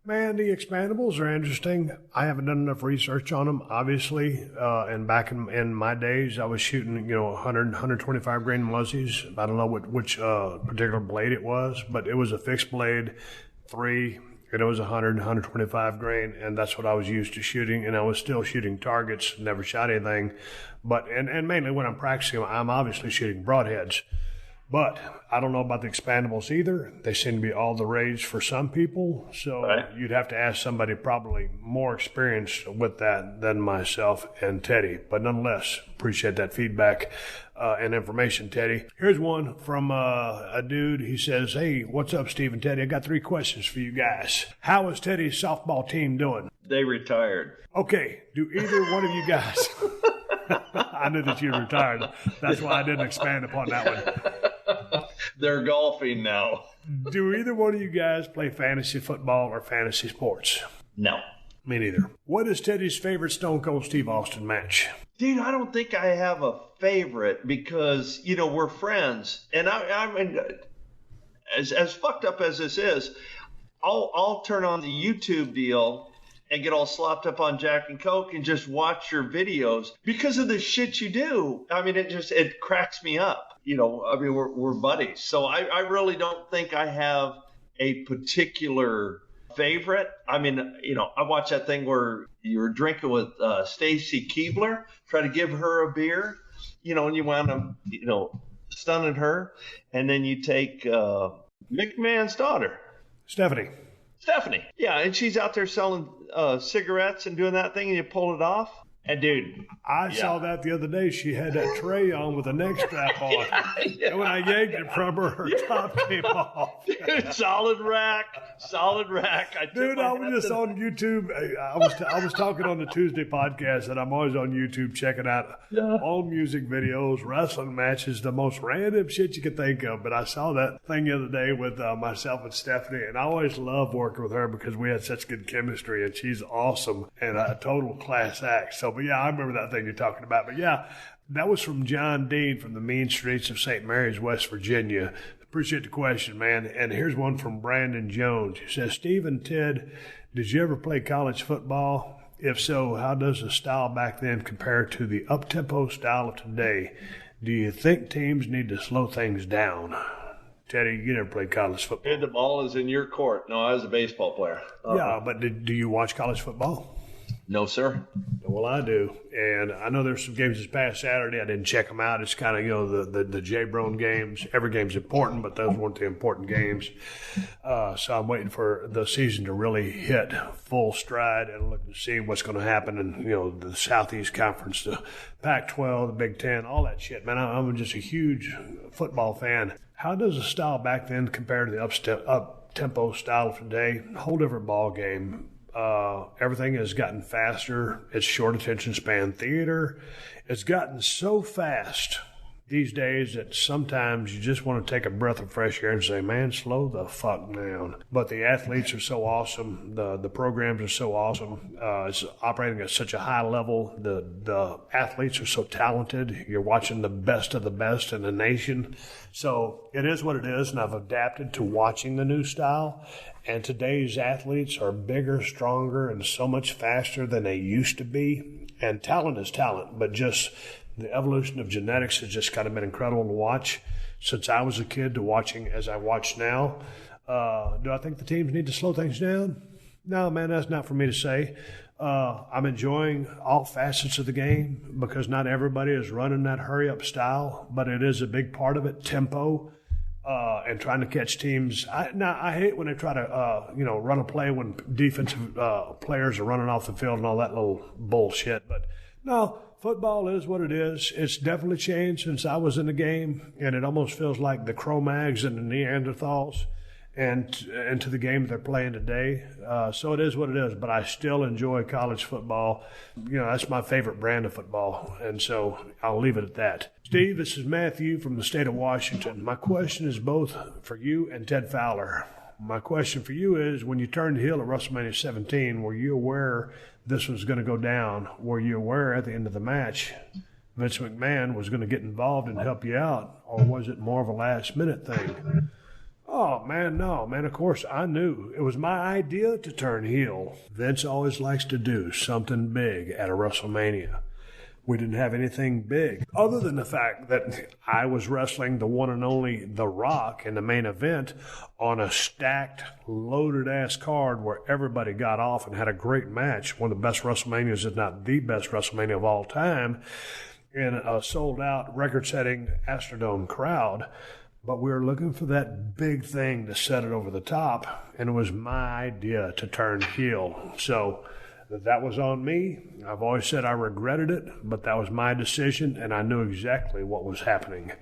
Man, the expandables are interesting. I haven't done enough research on them, obviously. And back in my days, I was shooting, 100, 125 grain muzzies. I don't know which particular blade it was, but it was a fixed blade, 3, and it was 100, 125 grain, and that's what I was used to shooting. And I was still shooting targets, never shot anything. But and mainly when I'm practicing, I'm obviously shooting broadheads. But I don't know about the expandables either. They seem to be all the rage for some people. So You'd have to ask somebody probably more experienced with that than myself and Teddy. But nonetheless, appreciate that feedback and information, Teddy. Here's one from a dude. He says, "Hey, what's up, Steve and Teddy? I got 3 questions for you guys. How is Teddy's softball team doing?" They retired. Okay, do either one of you guys... I knew that you retired. That's why I didn't expand upon that one. They're golfing now. Do either one of you guys play fantasy football or fantasy sports? No. Me neither. What is Teddy's favorite Stone Cold Steve Austin match? Dude, I don't think I have a favorite because, we're friends. And I mean, as fucked up as this is, I'll turn on the YouTube deal and get all slopped up on Jack and Coke and just watch your videos because of the shit you do. I mean, it cracks me up. We're buddies. So I really don't think I have a particular favorite. I mean, I watched that thing where you were drinking with Stacy Keebler, try to give her a beer, and you wound up, stunning her. And then you take McMahon's daughter. Stephanie. Yeah, and she's out there selling cigarettes and doing that thing, and you pull it off. And, dude, I saw that the other day. She had that tray on with a neck strap on. And when I yanked it from her, top came off. Dude, solid rack. Dude, I was just on YouTube. I was talking on the Tuesday podcast, and I'm always on YouTube checking out old music videos, wrestling matches, the most random shit you could think of. But I saw that thing the other day with myself and Stephanie, and I always love working with her because we had such good chemistry, and she's awesome and a total class act. So, but yeah, I remember that thing you're talking about. But yeah, that was from John Dean from the mean streets of St. Mary's, West Virginia. Appreciate the question, man. And here's one from Brandon Jones. He says, "Steve and Ted, did you ever play college football? If so, how does the style back then compare to the up-tempo style of today? Do you think teams need to slow things down?" Teddy, you never played college football. And the ball is in your court. No, I was a baseball player. Yeah, but do you watch college football? No, sir. Well, I do. And I know there's some games this past Saturday. I didn't check them out. It's kind of, the J-Brone games. Every game's important, but those weren't the important games. So I'm waiting for the season to really hit full stride and looking to see what's going to happen in, the Southeast Conference, the Pac-12, the Big Ten, all that shit. Man, I'm just a huge football fan. How does the style back then compare to the up-tempo style of today? Whole different ball game. Everything has gotten faster. It's short attention span theater. It's gotten so fast these days that sometimes you just want to take a breath of fresh air and say, man, slow the fuck down. But the athletes are so awesome. The programs are so awesome. It's operating at such a high level. The athletes are so talented. You're watching the best of the best in the nation. So it is what it is, and I've adapted to watching the new style. And today's athletes are bigger, stronger, and so much faster than they used to be. And talent is talent, but just the evolution of genetics has just kind of been incredible to watch since I was a kid to watching as I watch now. Do I think the teams need to slow things down? No, man, that's not for me to say. I'm enjoying all facets of the game because not everybody is running that hurry-up style, but it is a big part of it, tempo. And trying to catch teams. I hate when they try to, run a play when defensive players are running off the field and all that little bullshit. But no, football is what it is. It's definitely changed since I was in the game, and it almost feels like the Cro-Mags and the Neanderthals and to the game they're playing today. So it is what it is, but I still enjoy college football. That's my favorite brand of football, and so I'll leave it at that. Steve, this is Matthew from the state of Washington. My question is both for you and Ted Fowler. My question for you is, when you turned heel at WrestleMania 17, were you aware this was going to go down? Were you aware at the end of the match Vince McMahon was going to get involved and help you out, or was it more of a last-minute thing? Oh, man, no, man, of course, I knew. It was my idea to turn heel. Vince always likes to do something big at a WrestleMania. We didn't have anything big, other than the fact that I was wrestling the one and only The Rock in the main event on a stacked, loaded-ass card where everybody got off and had a great match, one of the best WrestleManias, if not the best WrestleMania of all time, in a sold-out, record-setting Astrodome crowd. But we were looking for that big thing to set it over the top, and it was my idea to turn heel. So that was on me. I've always said I regretted it, but that was my decision, and I knew exactly what was happening.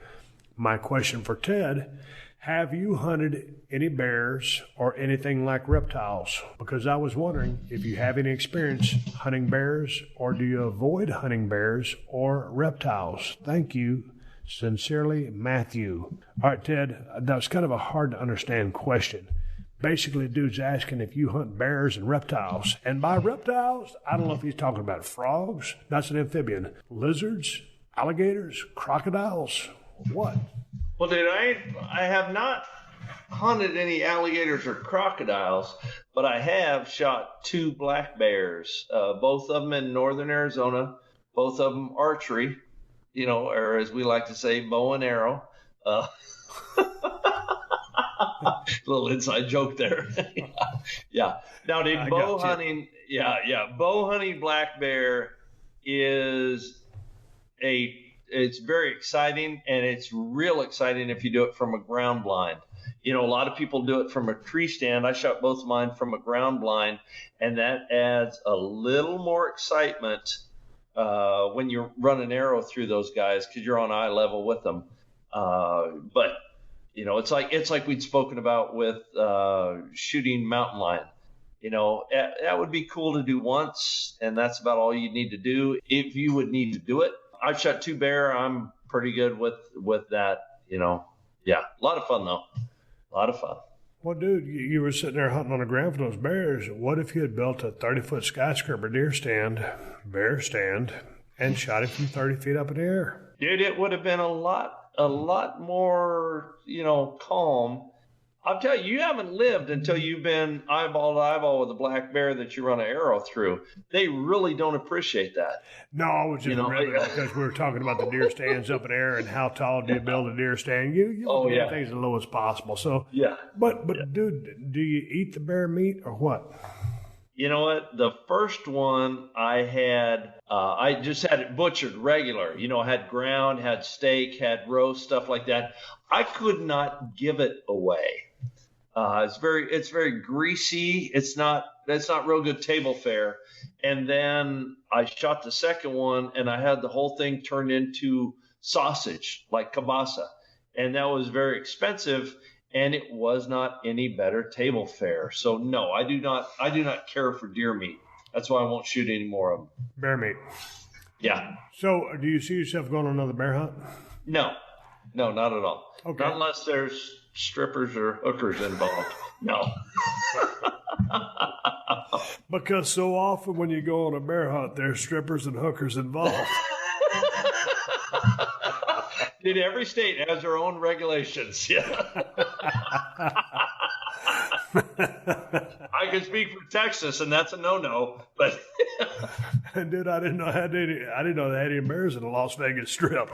My question for Ted, have you hunted any bears or anything like reptiles? Because I was wondering if you have any experience hunting bears, or do you avoid hunting bears or reptiles? Thank you. Sincerely, Matthew. All right, Ted, that was kind of a hard-to-understand question. Basically, dude's asking if you hunt bears and reptiles. And by reptiles, I don't know if he's talking about frogs. That's an amphibian. Lizards, alligators, crocodiles. What? Well, dude, I have not hunted any alligators or crocodiles, but I have shot 2 black bears, both of them in northern Arizona, both of them archery. Or as we like to say, bow and arrow. Little inside joke there. Yeah. Now, dude, bow hunting black bear it's very exciting, and it's real exciting if you do it from a ground blind. A lot of people do it from a tree stand. I shot both mine from a ground blind, and that adds a little more excitement when you run an arrow through those guys, because you're on eye level with them. But it's like we'd spoken about with shooting mountain lion. That would be cool to do once, and that's about all you need to do if you would need to do it. I've shot 2 bear. I'm pretty good with that. Yeah, a lot of fun though. A lot of fun. Well, dude, you were sitting there hunting on the ground for those bears. What if you had built a 30-foot skyscraper bear stand, and shot it from 30 feet up in the air? Dude, it would have been a lot more, calm. I'll tell you, you haven't lived until you've been eyeball to eyeball with a black bear that you run an arrow through. They really don't appreciate that. No, I was just ribbing because we were talking about the deer stands up in the air and how tall do you build a deer stand. You do things as low as possible. So yeah. But dude, do you eat the bear meat or what? You know what? The first one I had, I just had it butchered regular. Had ground, had steak, had roast, stuff like that. I could not give it away. It's very greasy. It's not real good table fare. And then I shot the second one, and I had the whole thing turned into sausage, like kielbasa, and that was very expensive. And it was not any better table fare. So no, I do not care for deer meat. That's why I won't shoot any more of them. Bear meat. Yeah. So do you see yourself going on another bear hunt? No, not at all. Okay. Not unless there's strippers or hookers involved. No. Because so often when you go on a bear hunt, there's strippers and hookers involved. Dude, every state has their own regulations. Yeah. I can speak for Texas, and that's a no-no. But dude, I didn't know they had any bears in the Las Vegas Strip.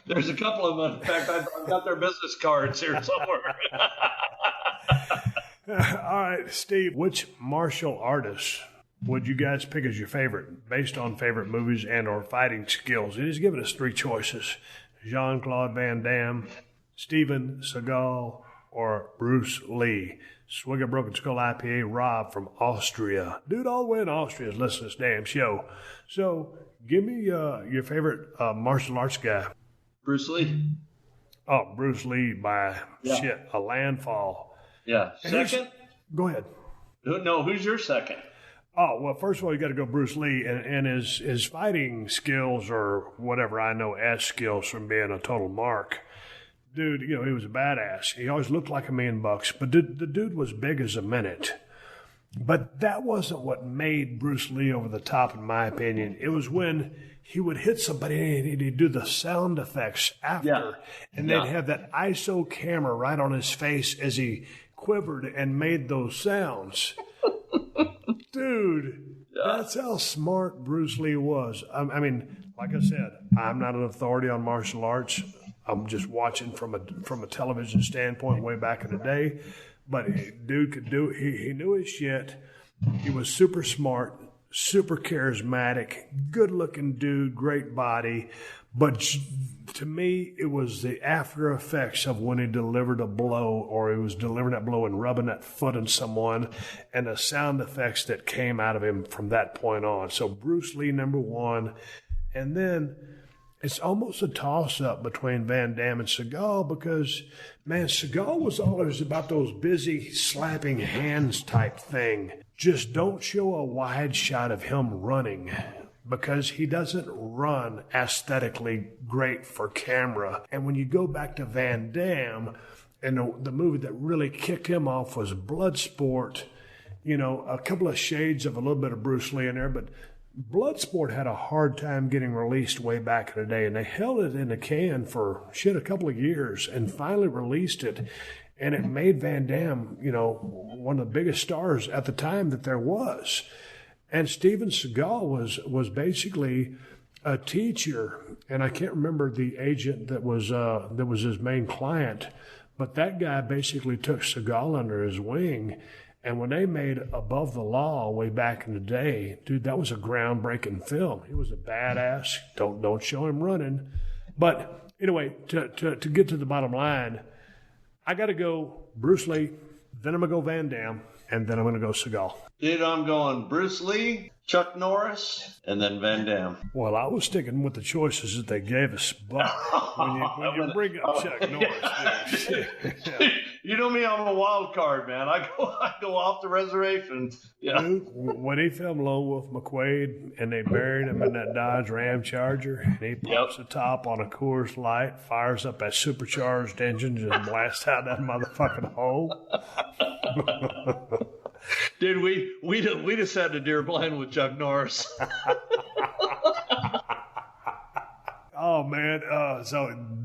There's a couple of them. In fact, I've got their business cards here somewhere. All right, Steve, which martial artists would you guys pick as your favorite, based on favorite movies and or fighting skills? It is given us 3 choices: Jean-Claude Van Damme, Steven Seagal, or Bruce Lee. Swig a Broken Skull IPA, Rob from Austria. Dude, all the way in Austria is listening to this damn show. So give me your favorite martial arts guy. Bruce Lee. Oh, Bruce Lee by a landfall. Yeah. Second? Go ahead. No, who's your second? Oh, well, first of all, you got to go Bruce Lee, and his fighting skills, or whatever I know as skills from being a total mark. Dude, he was a badass. He always looked like $1,000,000, but the dude was big as a minute. But that wasn't what made Bruce Lee over the top, in my opinion. It was when he would hit somebody and he'd do the sound effects after. And they'd have that ISO camera right on his face as he quivered and made those sounds. Dude, that's how smart Bruce Lee was. I mean, like I said, I'm not an authority on martial arts. I'm just watching from a television standpoint way back in the day. But dude could do it. He knew his shit. He was super smart, super charismatic, good-looking dude, great body. But to me, it was the after effects of when he delivered a blow, or he was delivering that blow and rubbing that foot in someone, and the sound effects that came out of him from that point on. So Bruce Lee, number one. And then it's almost a toss-up between Van Damme and Seagal because, man, Seagal was always about those busy slapping hands type thing. Just don't show a wide shot of him running because he doesn't run aesthetically great for camera. And when you go back to Van Damme, and the movie that really kicked him off was Bloodsport, you know, a couple of shades of a little bit of Bruce Lee in there, but Bloodsport had a hard time getting released way back in the day, and they held it in a can for a couple of years and finally released it. And it made Van Damme, you know, one of the biggest stars at the time that there was. And Steven Seagal was basically a teacher, and I can't remember the agent that was his main client, but that guy basically took Seagal under his wing. And when they made Above the Law way back in the day, dude, that was a groundbreaking film. He was a badass. Don't show him running. But anyway, to get to the bottom line, I got to go Bruce Lee, then I'm going to go Van Damme, and then I'm going to go Seagal. Dude, I'm going Bruce Lee, Chuck Norris, and then Van Damme. Well, I was sticking with the choices that they gave us, but when you bring up Chuck Norris, dude, yeah. You know me, I'm a wild card, man. I go off the reservation. Yeah. Dude, when he filmed Lone Wolf McQuade and they buried him in that Dodge Ram Charger, and he pops the top on a Coors Light, fires up that supercharged engine, just blasts out that motherfucking hole. Dude, we just had a deer blind with Chuck Norris. Oh, man.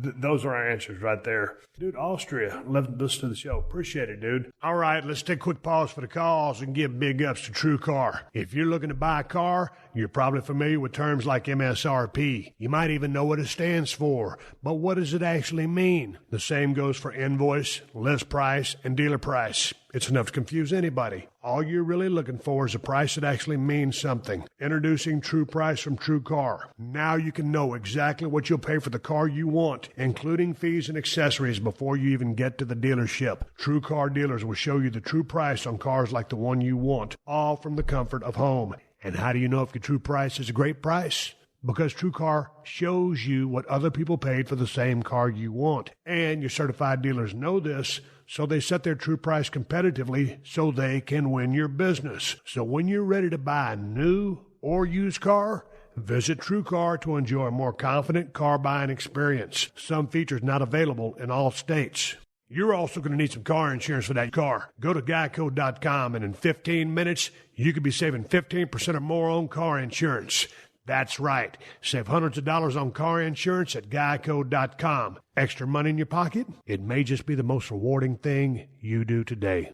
Those are our answers right there. Dude, Austria, listen to the show. Appreciate it, dude. All right, let's take a quick pause for the calls and give big ups to True Car. If you're looking to buy a car, you're probably familiar with terms like MSRP. You might even know what it stands for. But what does it actually mean? The same goes for invoice, list price, and dealer price. It's enough to confuse anybody. All you're really looking for is a price that actually means something. Introducing True Price from True Car. Now you can know exactly what you'll pay for the car you want, including fees and accessories before you even get to the dealership. True Car dealers will show you the true price on cars like the one you want, all from the comfort of home. And how do you know if your true price is a great price? Because True Car shows you what other people paid for the same car you want. And your certified dealers know this, so they set their true price competitively so they can win your business. So when you're ready to buy a new or used car, visit True Car to enjoy a more confident car buying experience. Some features not available in all states. You're also going to need some car insurance for that car. Go to geico.com, and in 15 minutes, you could be saving 15% or more on car insurance. That's right. Save hundreds of dollars on car insurance at geico.com. Extra money in your pocket? It may just be the most rewarding thing you do today.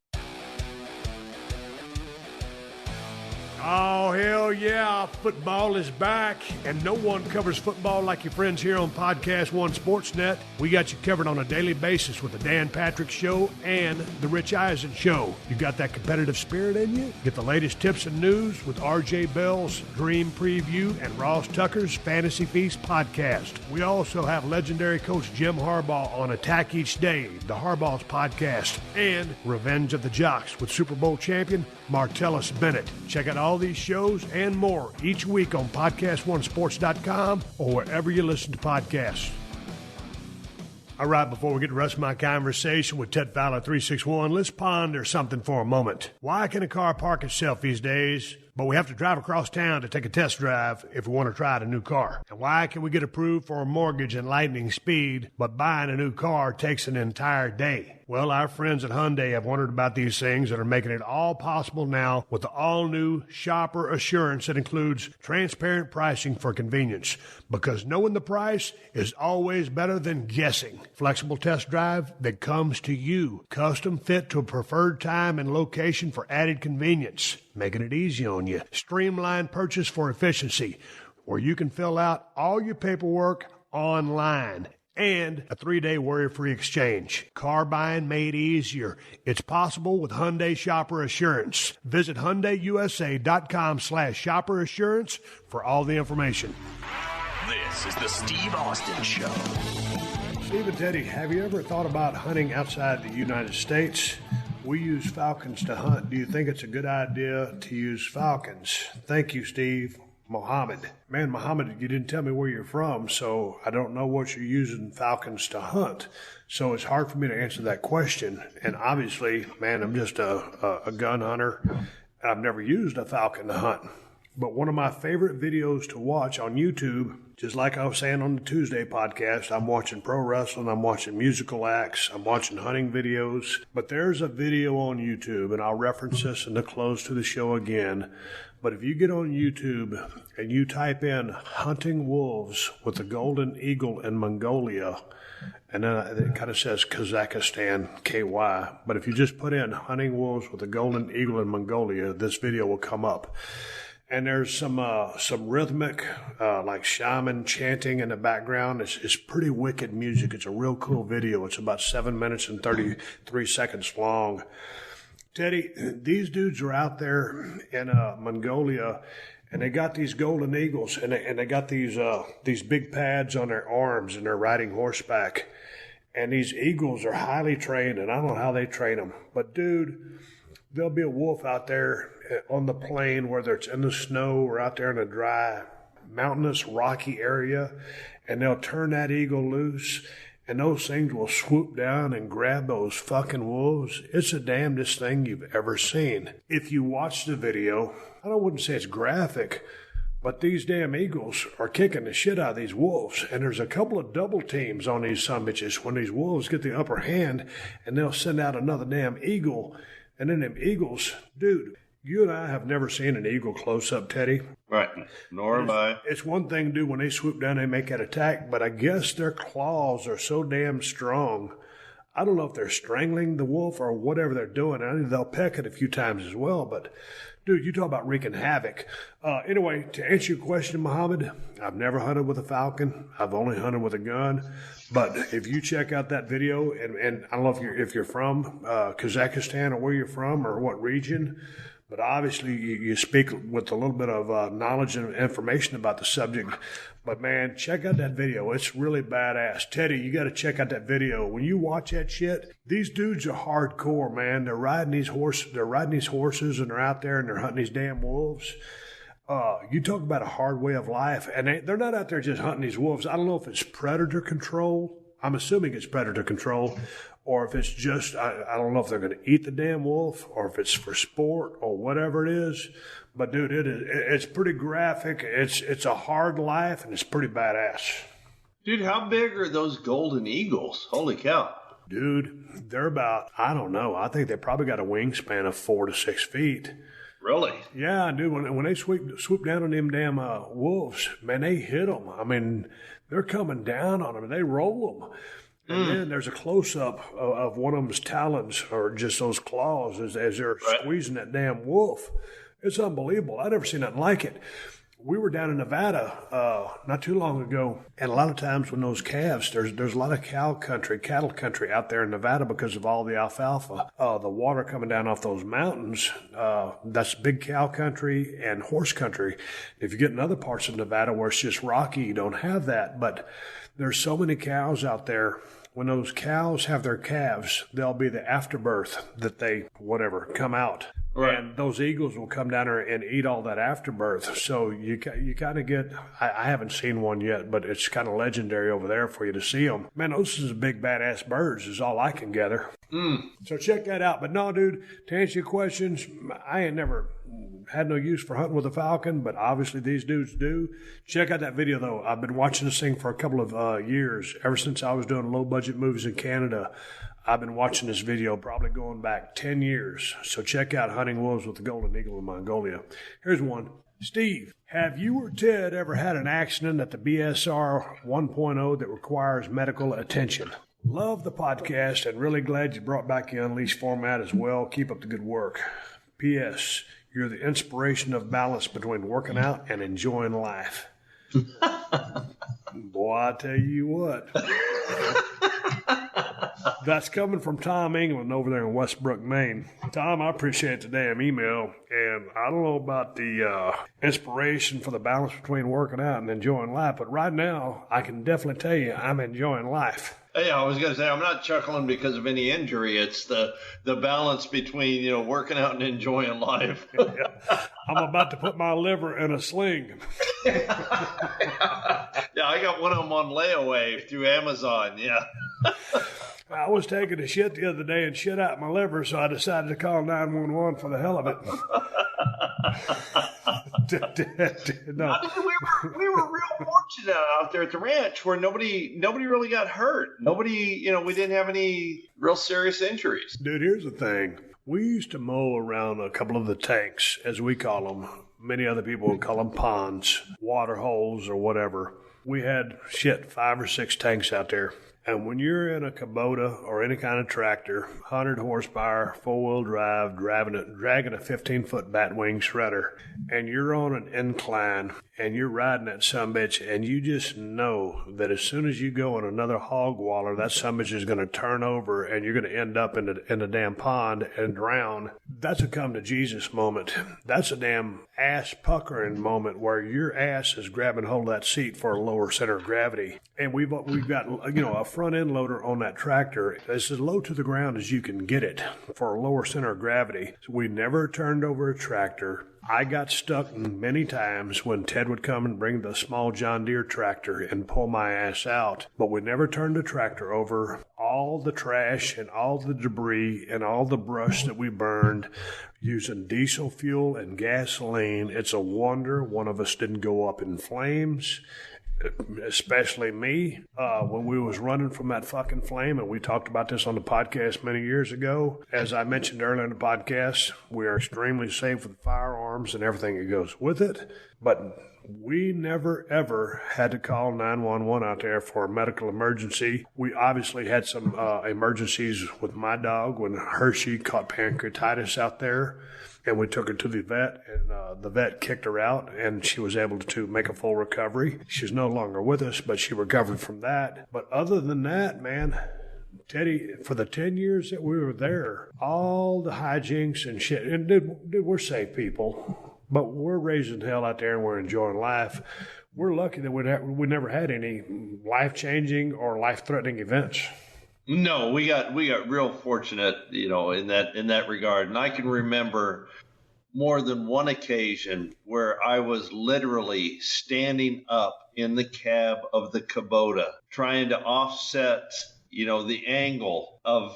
Oh, hell yeah. Football is back, and no one covers football like your friends here on PodcastOne Sportsnet. We got you covered on a daily basis with the Dan Patrick Show and the Rich Eisen Show. You got that competitive spirit in you? Get the latest tips and news with RJ Bell's Dream Preview and Ross Tucker's Fantasy Feast podcast. We also have legendary coach Jim Harbaugh on Attack Each Day, the Harbaugh's podcast, and Revenge of the Jocks with Super Bowl champion Martellus Bennett. Check out all these shows and more each week on PodcastOneSports.com or wherever you listen to podcasts. All right, before we get the rest of my conversation with Ted Fowler 361, let's ponder something for a moment. Why can a car park itself these days? but we have to drive across town to take a test drive if we want to try out a new car. And why can we get approved for a mortgage in lightning speed, but buying a new car takes an entire day? Well, our friends at Hyundai have wondered about these things and are making it all possible now with the all-new Shopper Assurance that includes transparent pricing for convenience. Because knowing the price is always better than guessing. Flexible test drive that comes to you. Custom fit to a preferred time and location for added convenience. Making it easy on you. Streamlined purchase for efficiency, where you can fill out all your paperwork online. And a 3-day worry-free exchange. Car buying made easier. It's possible with Hyundai Shopper Assurance. Visit HyundaiUSA.com/Shopper Assurance for all the information. This is the Steve Austin Show. Steve and Teddy, have you ever thought about hunting outside the United States? We use falcons to hunt. Do you think it's a good idea to use falcons? Thank you, Steve. Mohammed. Man, Mohammed, you didn't tell me where you're from, so I don't know what you're using falcons to hunt. So it's hard for me to answer that question. And obviously, man, I'm just a gun hunter, and I've never used a falcon to hunt. But one of my favorite videos to watch on YouTube, just like I was saying on the Tuesday podcast, I'm watching pro wrestling, I'm watching musical acts, I'm watching hunting videos. But there's a video on YouTube, and I'll reference this in the close to the show again. But if you get on YouTube and you type in hunting wolves with the golden eagle in Mongolia, and then it kind of says Kazakhstan, KY. But if you just put in hunting wolves with the golden eagle in Mongolia, this video will come up. And there's some rhythmic, like shaman chanting in the background. It's pretty wicked music. It's a real cool video. It's about 7 minutes and 33 seconds long. Teddy, these dudes are out there in Mongolia, and they got these golden eagles, and they got these big pads on their arms, and they're riding horseback. And these eagles are highly trained, and I don't know how they train them. But, dude, there'll be a wolf out there on the plain, whether it's in the snow or out there in a dry, mountainous, rocky area, and they'll turn that eagle loose, and those things will swoop down and grab those fucking wolves. It's the damnedest thing you've ever seen. If you watch the video, I wouldn't say it's graphic, but these damn eagles are kicking the shit out of these wolves. And there's a couple of double teams on these sumbitches when these wolves get the upper hand, and they'll send out another damn eagle. And then them eagles, dude, you and I have never seen an eagle close up, Teddy. Right. Nor have I. It's one thing, dude, when they swoop down, they make that attack, but I guess their claws are so damn strong. I don't know if they're strangling the wolf or whatever they're doing. I think they'll peck it a few times as well, but dude, you talk about wreaking havoc. Anyway, to answer your question, Muhammad, I've never hunted with a falcon. I've only hunted with a gun. But if you check out that video, and I don't know if you're from Kazakhstan or where you're from or what region, but obviously you speak with a little bit of knowledge and information about the subject. But man, check out that video. It's really badass. Teddy, you got to check out that video. When you watch that shit, these dudes are hardcore, man. They're riding these horses. And they're out there and they're hunting these damn wolves. You talk about a hard way of life, and they're not out there just hunting these wolves. I don't know if it's predator control. I'm assuming it's predator control, or if it's just, I don't know if they're going to eat the damn wolf, or if it's for sport, or whatever it is. But dude, it's pretty graphic. It's a hard life, and it's pretty badass. Dude, how big are those golden eagles? Holy cow. Dude, they're about, I don't know, I think they probably got a wingspan of 4 to 6 feet. Really? Yeah, dude, when they swoop down on them damn wolves, man, they hit them. I mean, they're coming down on them, and they roll them. And then there's a close-up of one of them's talons, or just those claws, as they're squeezing that damn wolf. It's unbelievable. I've never seen nothing like it. We were down in Nevada not too long ago, and a lot of times when those calves, there's a lot of cattle country out there in Nevada because of all the alfalfa. The water coming down off those mountains, that's big cow country and horse country. If you get in other parts of Nevada where it's just rocky, you don't have that. But there's so many cows out there. When those cows have their calves, they'll be the afterbirth that they, come out. Right. And those eagles will come down there and eat all that afterbirth. So you kind of get, I haven't seen one yet, but it's kind of legendary over there for you to see them. Man, those are big badass birds is all I can gather. So check that out. But no, dude, to answer your questions, I ain't never had no use for hunting with a falcon, but obviously these dudes do. Check out that video, though. I've been watching this thing for a couple of years. Ever since I was doing low-budget movies in Canada, I've been watching this video, probably going back 10 years. So check out Hunting Wolves with the Golden Eagle in Mongolia. Here's one. Steve, have you or Ted ever had an accident at the BSR 1.0 that requires medical attention? Love the podcast and really glad you brought back the Unleashed format as well. Keep up the good work. P.S. You're the inspiration of balance between working out and enjoying life. Boy, I tell you what. That's coming from Tom England over there in Westbrook, Maine. Tom, I appreciate the damn email, and I don't know about the inspiration for the balance between working out and enjoying life, but right now, I can definitely tell you I'm enjoying life. Yeah, I was going to say, I'm not chuckling because of any injury. It's the balance between, working out and enjoying life. I'm about to put my liver in a sling. Yeah, I got one of them on layaway through Amazon, yeah. I was taking a shit the other day and shit out my liver, so I decided to call 911 for the hell of it. No. We were real fortunate out there at the ranch where nobody really got hurt. Nobody, we didn't have any real serious injuries. Dude, here's the thing. We used to mow around a couple of the tanks, as we call them. Many other people would call them ponds, water holes, or whatever. We had, 5 or 6 tanks out there. And when you're in a Kubota or any kind of tractor, 100 horsepower, 4-wheel drive, dragging a 15-foot batwing shredder, and you're on an incline, and you're riding that sumbitch, and you just know that as soon as you go in another hog waller, that sumbitch is going to turn over, and you're going to end up in the damn pond and drown. That's a come-to-Jesus moment. That's a damn ass-puckering moment where your ass is grabbing hold of that seat for a lower center of gravity. And we've got, a front end loader on that tractor. It's as low to the ground as you can get it for a lower center of gravity. So we never turned over a tractor. I got stuck many times when Ted would come and bring the small John Deere tractor and pull my ass out. But we never turned the tractor over. All the trash and all the debris and all the brush that we burned using diesel fuel and gasoline, it's a wonder one of us didn't go up in flames. Especially me, when we was running from that fucking flame, and we talked about this on the podcast many years ago. As I mentioned earlier in the podcast, we are extremely safe with firearms and everything that goes with it, but we never, ever had to call 911 out there for a medical emergency. We obviously had some emergencies with my dog when Hershey caught pancreatitis out there. And we took her to the vet, and the vet kicked her out, and she was able to make a full recovery. She's no longer with us, but she recovered from that. But other than that, man, Teddy, for the 10 years that we were there, all the hijinks and shit, and dude, we're safe people, but we're raising hell out there, and we're enjoying life. We're lucky that we never had any life-changing or life-threatening events. No, we got real fortunate, in that regard. And I can remember more than one occasion where I was literally standing up in the cab of the Kubota trying to offset, the angle of,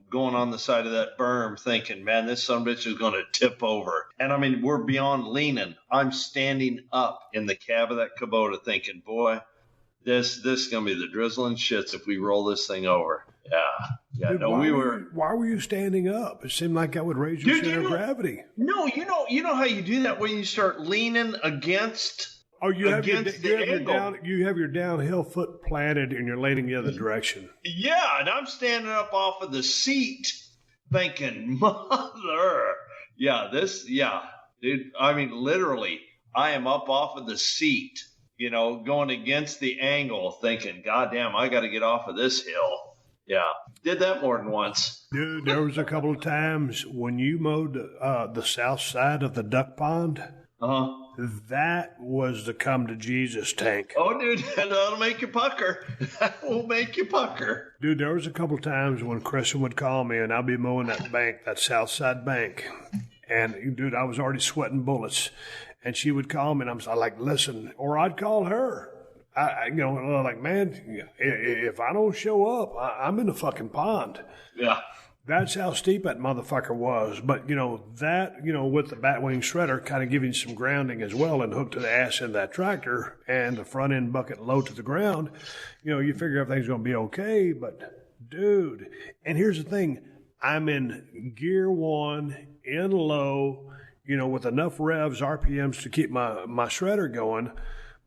going on the side of that berm thinking, man, this sumbitch is going to tip over. And I mean, we're beyond leaning. I'm standing up in the cab of that Kubota thinking, boy, This is gonna be the drizzling shits if we roll this thing over. Yeah. Dude, no, why were you standing up? It seemed like that would raise your center of gravity. No, you know how you do that when you start leaning against. Oh, you have your downhill foot planted and you're leaning the other direction. Yeah, and I'm standing up off of the seat, thinking, mother. Dude. I mean, literally, I am up off of the seat. Going against the angle, thinking, God damn, I got to get off of this hill. Yeah, did that more than once. Dude, there was a couple of times when you mowed the south side of the duck pond. That was the come to Jesus tank. Oh, dude, that'll make you pucker. That will make you pucker. Dude, there was a couple of times when Kristen would call me and I'd be mowing that south side bank. And, dude, I was already sweating bullets. And she would call me, and I'm like, listen, or I'd call her. Man, if I don't show up, I'm in the fucking pond. Yeah. That's how steep that motherfucker was. But, that, with the Batwing shredder kind of giving some grounding as well and hooked to the ass in that tractor and the front end bucket low to the ground, you figure everything's going to be okay. But, dude, and here's the thing. I'm in gear 1, in low, with enough revs, RPMs to keep my shredder going.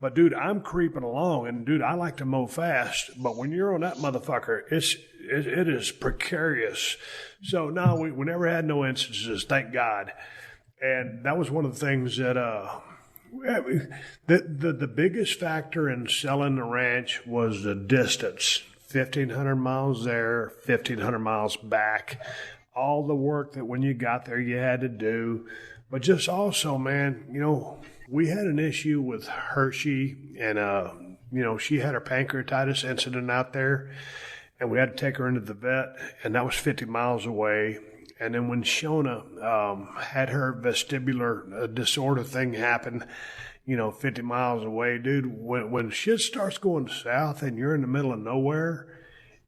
But, dude, I'm creeping along, and, dude, I like to mow fast. But when you're on that motherfucker, it is precarious. So, no, we never had no instances, thank God. And that was one of the things that the biggest factor in selling the ranch was the distance. 1,500 miles there, 1,500 miles back. All the work that when you got there you had to do. But just also, man, we had an issue with Hershey, and, she had her pancreatitis incident out there, and we had to take her into the vet, and that was 50 miles away. And then when Shona had her vestibular disorder thing happen, 50 miles away, dude, when shit starts going south and you're in the middle of nowhere,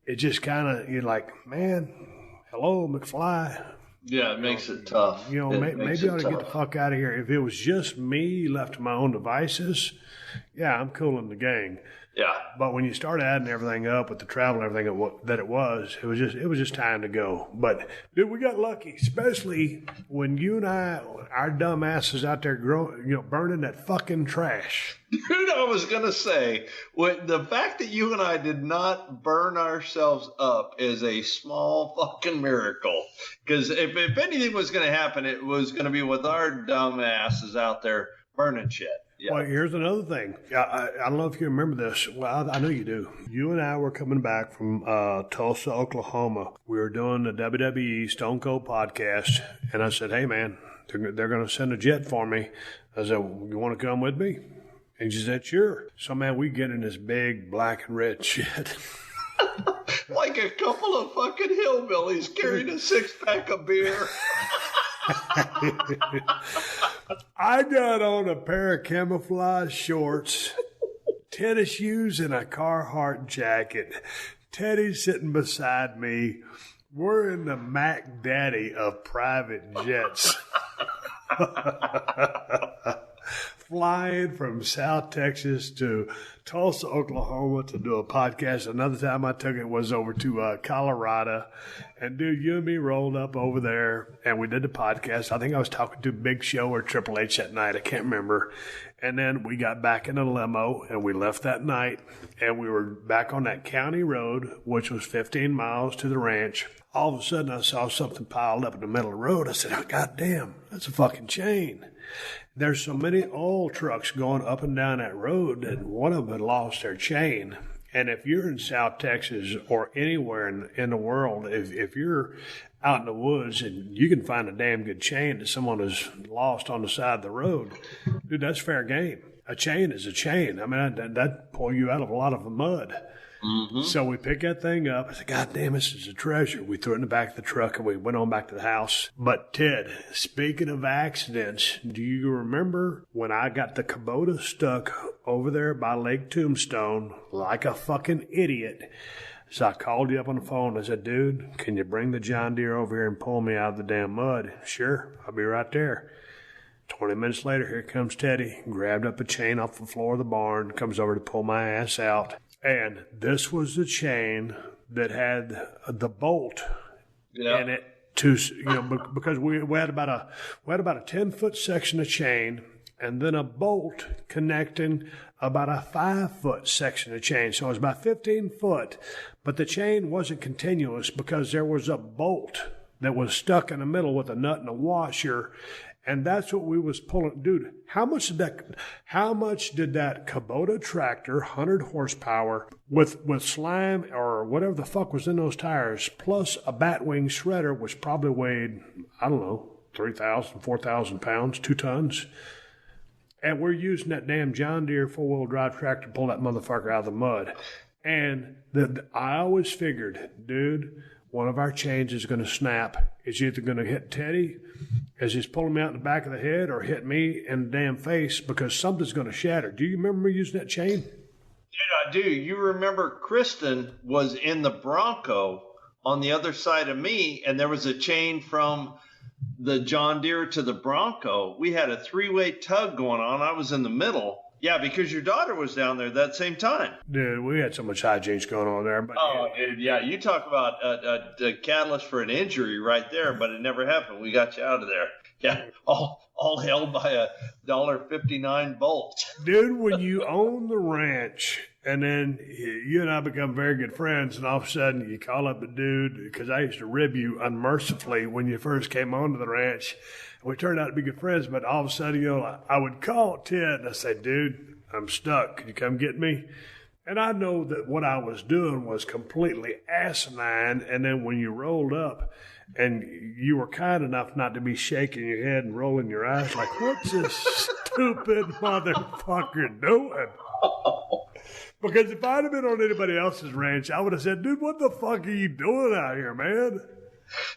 it just kind of, you're like, man, hello, McFly. Yeah, it makes it tough. Maybe I ought to get the fuck out of here. If it was just me left to my own devices, yeah, I'm cool in the gang. Yeah. But when you start adding everything up with the travel and everything that it was just time to go. But, dude, we got lucky, especially when you and I, our dumb asses out there burning that fucking trash. Dude, I was going to say, the fact that you and I did not burn ourselves up is a small fucking miracle. Because if anything was going to happen, it was going to be with our dumb asses out there burning shit. Yeah. Well, here's another thing. I don't know if you remember this. Well, I know you do. You and I were coming back from Tulsa, Oklahoma. We were doing the WWE Stone Cold podcast, and I said, hey, man, they're going to send a jet for me. I said, you want to come with me? And she said, sure. So, man, we get in this big black and red shit. Like a couple of fucking hillbillies carrying a 6-pack of beer. I got on a pair of camouflage shorts, tennis shoes, and a Carhartt jacket. Teddy's sitting beside me. We're in the Mac Daddy of private jets. Flying from South Texas to Tulsa, Oklahoma to do a podcast. Another time I took it was over to Colorado. And, dude, you and me rolled up over there, and we did the podcast. I think I was talking to Big Show or Triple H that night. I can't remember. And then we got back in a limo, and we left that night, and we were back on that county road, which was 15 miles to the ranch. All of a sudden, I saw something piled up in the middle of the road. I said, oh, God damn, that's a fucking chain. There's so many oil trucks going up and down that road that one of them had lost their chain. And if you're in South Texas or anywhere in the world, if you're out in the woods and you can find a damn good chain that someone has lost on the side of the road, dude, that's fair game. A chain is a chain. I mean, that'd pull you out of a lot of mud. Mm-hmm. So we picked that thing up. I said, God damn, this is a treasure. We threw it in the back of the truck and we went on back to the house. But Ted, speaking of accidents, do you remember when I got the Kubota stuck over there by Lake Tombstone like a fucking idiot? So I called you up on the phone. I said, dude, can you bring the John Deere over here and pull me out of the damn mud? Sure, I'll be right there. 20 minutes later, here comes Teddy, grabbed up a chain off the floor of the barn, comes over to pull my ass out. And this was the chain that had the bolt in it because we had about a 10-foot section of chain and then a bolt connecting about a 5-foot section of chain. So it was about 15 foot, but the chain wasn't continuous because there was a bolt that was stuck in the middle with a nut and a washer. And that's what we was pulling. Dude, how much did that Kubota tractor, 100 horsepower, with slime or whatever the fuck was in those tires, plus a Batwing shredder, which probably weighed, I don't know, 3,000, 4,000 pounds, 2 tons. And we're using that damn John Deere 4-wheel drive tractor to pull that motherfucker out of the mud. And I always figured, dude, one of our chains is going to snap. It's either going to hit Teddy as he's pulling me out in the back of the head or hit me in the damn face because something's going to shatter. Do you remember me using that chain? Dude, I do. You remember Kristen was in the Bronco on the other side of me, and there was a chain from the John Deere to the Bronco. We had a 3-way tug going on. I was in the middle. Yeah, because your daughter was down there that same time. Dude, we had so much hijinks going on there. But Dude, yeah, you talk about a catalyst for an injury right there, but it never happened. We got you out of there. Yeah, all held by a $1.59 bolt. Dude, when you own the ranch and then you and I become very good friends, and all of a sudden you call up a dude, because I used to rib you unmercifully when you first came onto the ranch. We turned out to be good friends, but all of a sudden, I would call Ted and I say, dude, I'm stuck. Could you come get me? And I know that what I was doing was completely asinine. And then when you rolled up and you were kind enough not to be shaking your head and rolling your eyes like, what's this stupid motherfucker doing? Because if I'd have been on anybody else's ranch, I would have said, dude, what the fuck are you doing out here, man?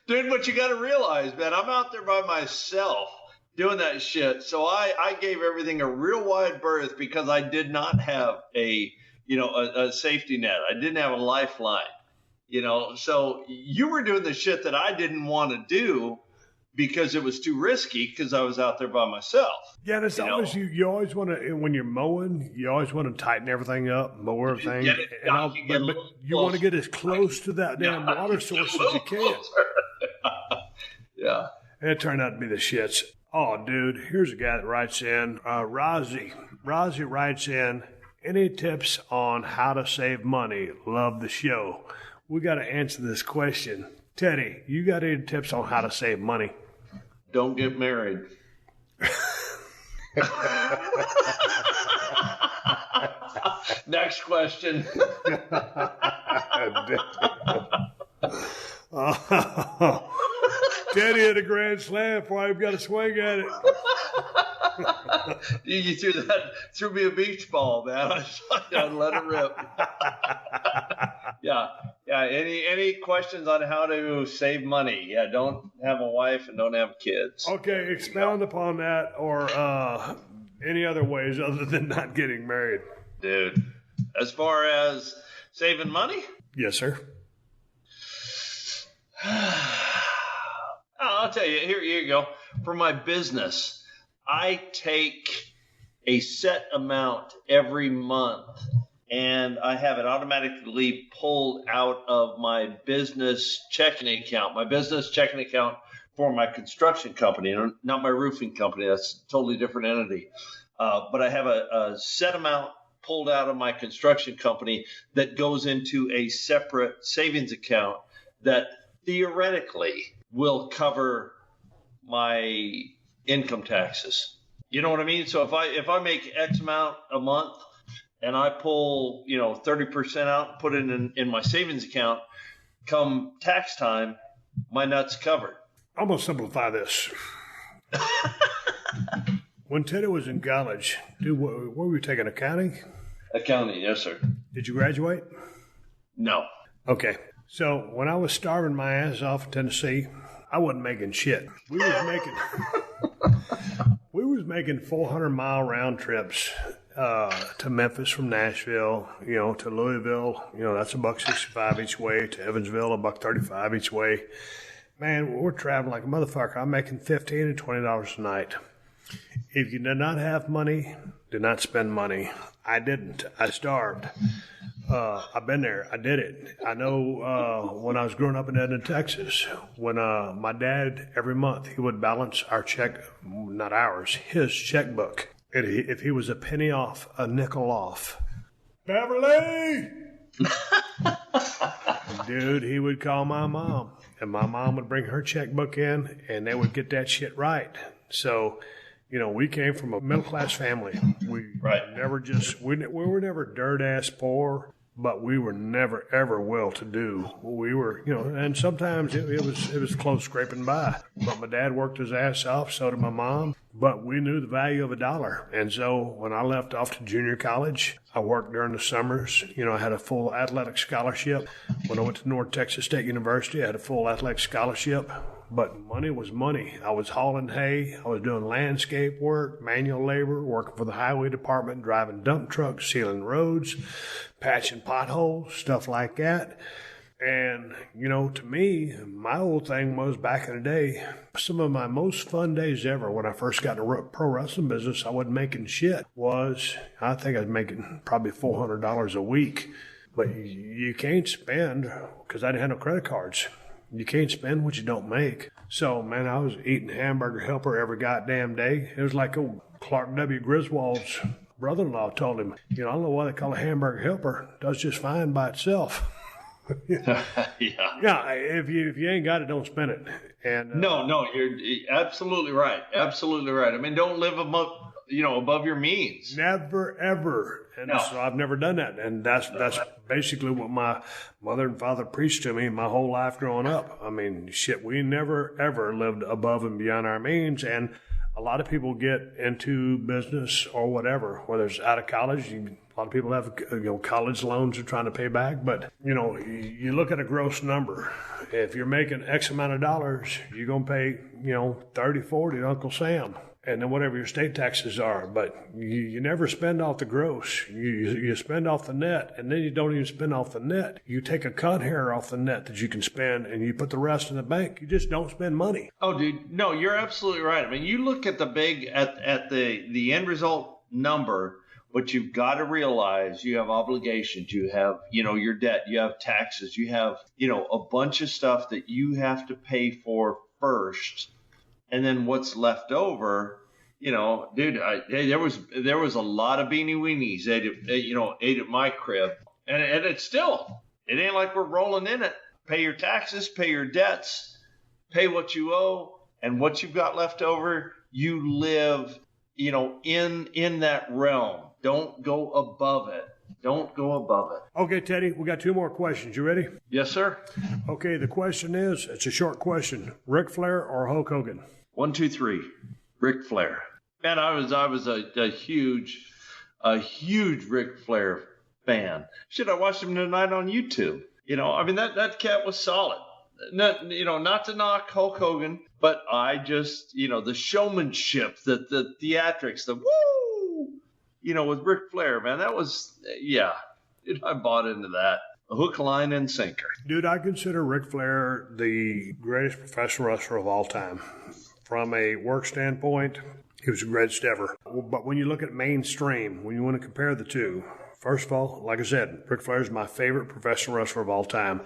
Dude, what you got to realize, man, I'm out there by myself doing that shit. So I gave everything a real wide berth because I did not have a safety net. I didn't have a lifeline, So you were doing the shit that I didn't want to do because it was too risky because I was out there by myself. Yeah, and it's always you always want to, when you're mowing, you always want to tighten everything up, mow everything. But you want to get as close to that damn water source as you can. Yeah. And it turned out to be the shits. Oh, dude, here's a guy that writes in. Rozzy writes in, any tips on how to save money? Love the show. We got to answer this question. Teddy, you got any tips on how to save money? Don't get married. Next question. Teddy hit a grand slam before I even got a swing at it. You threw me a beach ball, man. I let it rip. Yeah. Any questions on how to save money? Yeah, don't have a wife and don't have kids. Okay, expound upon that, or any other ways other than not getting married. Dude, as far as saving money? Yes, sir. I'll tell you, here you go. For my business, I take a set amount every month, and I have it automatically pulled out of my business checking account. My business checking account for my construction company, not my roofing company. That's a totally different entity. But I have a set amount pulled out of my construction company that goes into a separate savings account that theoretically will cover my income taxes. You know what I mean? So if I make X amount a month and I pull 30% out and put it in my savings account, come tax time, my nut's covered. I'm gonna simplify this. When Teddy was in college, dude, what were you taking, accounting? Accounting, yes, sir. Did you graduate? No. Okay. So when I was starving my ass off in Tennessee, I wasn't making shit. We was making 400-mile round trips to Memphis from Nashville, to Louisville. That's $1.65 each way. To Evansville, $1.35 each way. Man, we're traveling like a motherfucker. I'm making $15 and $20 a night. If you did not have money, do not spend money. I didn't. I starved. I've been there. I did it. I know when I was growing up in Edna, Texas, when my dad, every month, he would balance our check, not ours, his checkbook. If he was a penny off, a nickel off, Beverly! Dude, he would call my mom, and my mom would bring her checkbook in, and they would get that shit right. So, we came from a middle-class family. We were never dirt-ass poor, but we were never, ever well-to-do. We were, and sometimes it was close scraping by. But my dad worked his ass off, so did my mom. But we knew the value of $1. And so when I left off to junior college, I worked during the summers. I had a full athletic scholarship. When I went to North Texas State University, I had a full athletic scholarship. But money was money. I was hauling hay. I was doing landscape work, manual labor, working for the highway department, driving dump trucks, sealing roads, patching potholes, stuff like that. And, to me, my old thing was back in the day, some of my most fun days ever when I first got in the pro wrestling business, I wasn't making shit, I think I was making probably $400 a week. But you can't spend, because I didn't have no credit cards. You can't spend what you don't make. So, man, I was eating Hamburger Helper every goddamn day. It was like old Clark W. Griswold's brother-in-law told him, I don't know why they call it Hamburger Helper. It does just fine by itself. Yeah. If you ain't got it, don't spend it. And No, you're absolutely right. Absolutely right. I mean, don't live above your means. Never, ever. And so I've never done that. And that's basically what my mother and father preached to me my whole life growing up. I mean, shit, we never, ever lived above and beyond our means. And a lot of people get into business or whatever, whether it's out of college. A lot of people have college loans they're trying to pay back. But, you look at a gross number. If you're making X amount of dollars, you're going to pay, 30, 40 to Uncle Sam. And then whatever your state taxes are. But you never spend off the gross. You spend off the net, and then you don't even spend off the net. You take a cut hair off the net that you can spend, and you put the rest in the bank. You just don't spend money. Oh, dude, no, you're absolutely right. I mean, you look at the end result number, but you've got to realize you have obligations. You have, your debt. You have taxes. You have, a bunch of stuff that you have to pay for first. And then what's left over, dude, there was a lot of beanie weenies ate at my crib. And it's still, it ain't like we're rolling in it. Pay your taxes, pay your debts, pay what you owe, and what you've got left over, you live, in that realm. Don't go above it. Don't go above it. Okay, Teddy, we got two more questions. You ready? Yes, sir. Okay, the question is, it's a short question. Ric Flair or Hulk Hogan? 1, 2, 3. Ric Flair. Man, I was a huge Ric Flair fan. Shit, I watched him tonight on YouTube. That cat was solid. Not to knock Hulk Hogan, but I just, the showmanship, the theatrics, the woo, with Ric Flair, man, that was, I bought into that. A hook, line, and sinker. Dude, I consider Ric Flair the greatest professional wrestler of all time. From a work standpoint, he was the greatest ever. But when you look at mainstream, when you want to compare the two, first of all, like I said, Ric Flair is my favorite professional wrestler of all time.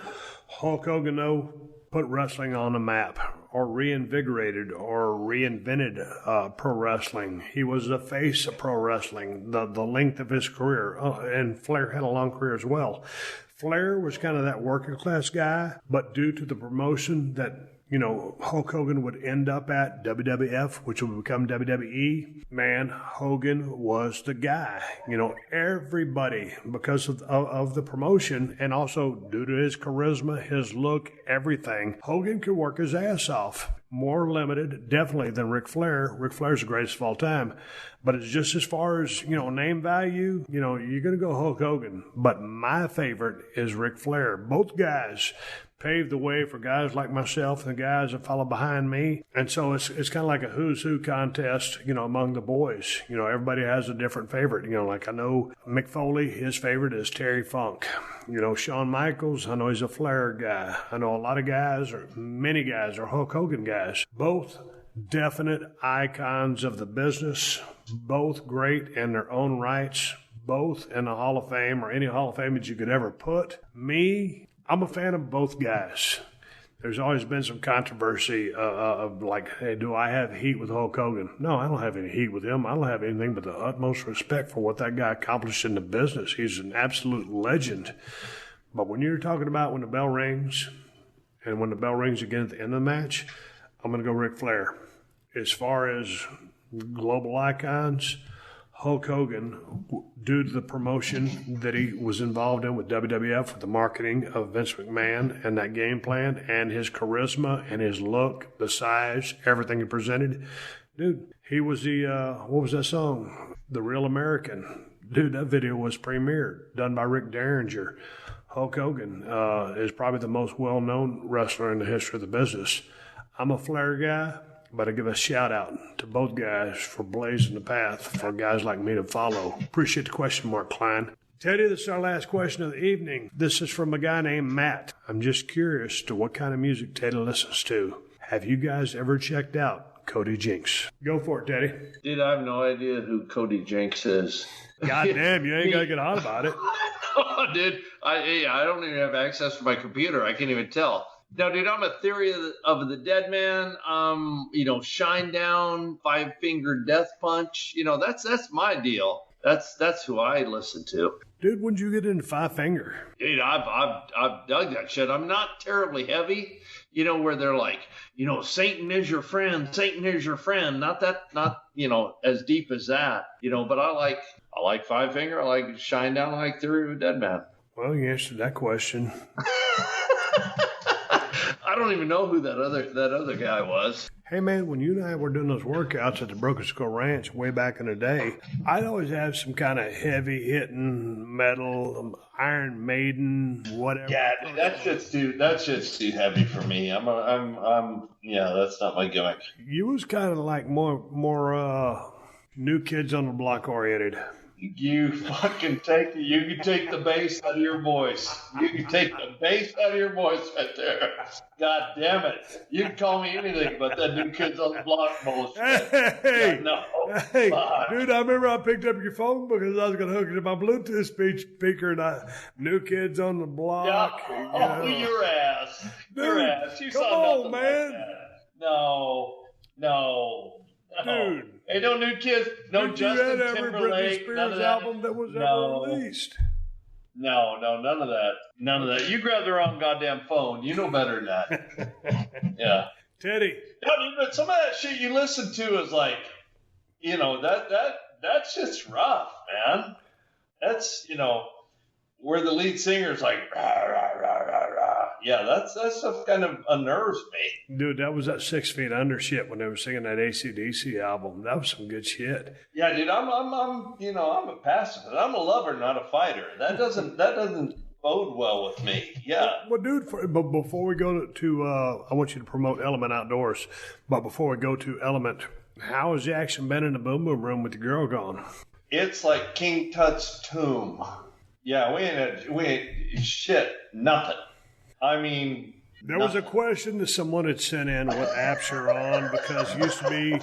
Hulk Hogan, though, put wrestling on the map, or reinvigorated or reinvented pro wrestling. He was the face of pro wrestling, the length of his career, and Flair had a long career as well. Flair was kind of that working class guy, but due to the promotion that Hulk Hogan would end up at WWF, which would become WWE. Man, Hogan was the guy. Everybody, because of the promotion and also due to his charisma, his look, everything, Hogan could work his ass off. More limited, definitely, than Ric Flair. Ric Flair's the greatest of all time. But it's just as far as, name value, you're going to go Hulk Hogan. But my favorite is Ric Flair. Both guys paved the way for guys like myself and the guys that follow behind me. And so it's kind of like a who's who contest, among the boys. Everybody has a different favorite. Like I know Mick Foley, his favorite is Terry Funk. Shawn Michaels, I know he's a Flair guy. I know a lot of guys, or many guys, are Hulk Hogan guys. Both definite icons of the business, both great in their own rights, both in the Hall of Fame or any Hall of Fame that you could ever put. Me, I'm a fan of both guys. There's always been some controversy of like, hey, do I have heat with Hulk Hogan? No, I don't have any heat with him. I don't have anything but the utmost respect for what that guy accomplished in the business. He's an absolute legend. But when you're talking about when the bell rings, and when the bell rings again at the end of the match, I'm going to go Ric Flair. As far as global icons, Hulk Hogan, due to the promotion that he was involved in with WWF, with the marketing of Vince McMahon and that game plan and his charisma and his look, the size, everything he presented. Dude, he was the, what was that song? The Real American. Dude, that video was premiered, done by Rick Derringer. Hulk Hogan is probably the most well-known wrestler in the history of the business. I'm a Flair guy, but I give a shout out to both guys for blazing the path for guys like me to follow. Appreciate the question, Mark Klein. Teddy, this is our last question of the evening. This is from a guy named Matt. I'm just curious to what kind of music Teddy listens to. Have you guys ever checked out Cody Jinks? Go for it, Teddy. Dude, I have no idea who Cody Jinks is. God damn, you ain't got to get on about it. Oh, dude, I don't even have access to my computer. I can't even tell. No, dude, I'm a Theory of the Dead Man. Shine Down, Five Finger Death Punch. That's my deal. That's who I listen to. Dude, when'd you get into Five Finger? Dude, I've dug that shit. I'm not terribly heavy, where they're like, Satan is your friend, Satan is your friend. Not as deep as that, but I like Five Finger, I like Shine Down, I like Theory of a Dead Man. Well, you answered that question. I don't even know who that other guy was. Hey, man, when you and I were doing those workouts at the Broken Skull Ranch way back in the day, I'd always have some kind of heavy-hitting metal, Iron Maiden, whatever. Yeah, that's just too heavy for me. That's not my gimmick. You was kind of like more New Kids on the Block oriented. You can take the bass out of your voice. You can take the bass out of your voice right there. God damn it. You can call me anything but that New Kids on the Block bullshit. Hey, hey, dude, I remember I picked up your phone because I was going to hook it to my Bluetooth speaker and New Kids on the Block. Oh, your ass. Dude, your ass. You come saw on, nothing man. like that. No. Dude. Hey, no New Kids, no Did Justin you had every Timberlake, Britney none of Spears that. album that was ever released? No, none of that. None of that. You grabbed the wrong goddamn phone. You know better than that. Yeah. Teddy. No, dude, but some of that shit you listen to is like, that's just rough, man. That's, where the lead singer's like, rah, rah, rah, rah, rah. Yeah, that stuff kind of unnerves me. Dude, that was that 6 Feet Under shit when they were singing that AC/DC album. That was some good shit. Yeah, dude, I'm a pacifist. I'm a lover, not a fighter. That doesn't bode well with me. Yeah. Well, dude, but before we go to I want you to promote Element Outdoors. But before we go to Element, how has the action been in the Boom Boom Room with the girl gone? It's like King Tut's tomb. Yeah, we ain't shit, nothing. I mean, there was a question that someone had sent in what apps you're on because it used to be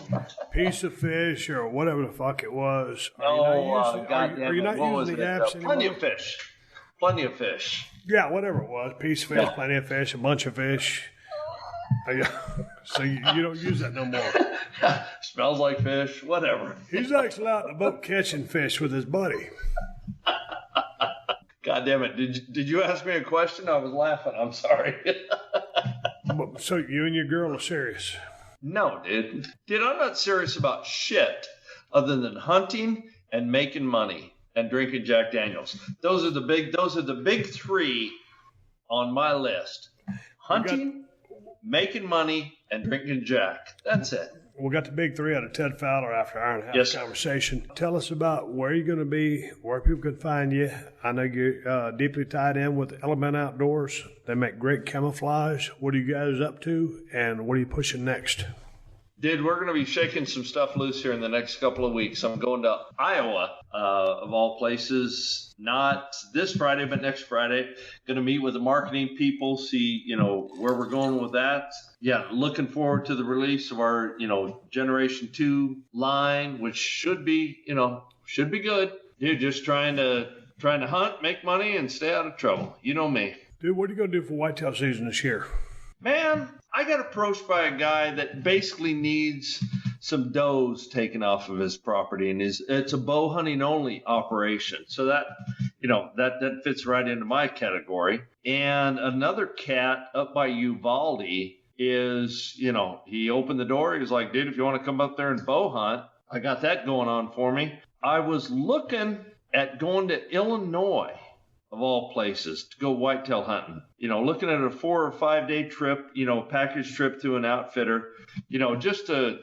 Piece of Fish or whatever the fuck it was. Are you not using the apps anymore? Plenty of fish. Yeah, whatever it was. Piece of Fish, Plenty of Fish, a bunch of fish. So you don't use that no more. Smells like fish, whatever. He's actually out in the boat catching fish with his buddy. God damn it. Did you ask me a question? I was laughing. I'm sorry. So you and your girl are serious? No, dude. Dude, I'm not serious about shit other than hunting and making money and drinking Jack Daniels. Those are the big three on my list. Hunting, making money, and drinking Jack. That's it. We got the big three out of Ted Fowler after our hour and a half conversation. Tell us about where you're going to be, where people can find you. I know you're deeply tied in with Element Outdoors. They make great camouflage. What are you guys up to, and what are you pushing next? Dude, we're going to be shaking some stuff loose here in the next couple of weeks. I'm going to Iowa, of all places. Not this Friday, but next Friday. Going to meet with the marketing people, see, where we're going with that. Yeah, looking forward to the release of our, Generation 2 line, which should be good. Dude, just trying to hunt, make money, and stay out of trouble. You know me. Dude, what are you going to do for whitetail season this year? Man, I got approached by a guy that basically needs some does taken off of his property, and it's a bow hunting only operation. So that fits right into my category. And another cat up by Uvalde is, he opened the door. He was like, dude, if you want to come up there and bow hunt, I got that going on for me. I was looking at going to Illinois, of all places, to go whitetail hunting. Looking at a 4 or 5 day trip, package trip to an outfitter, just to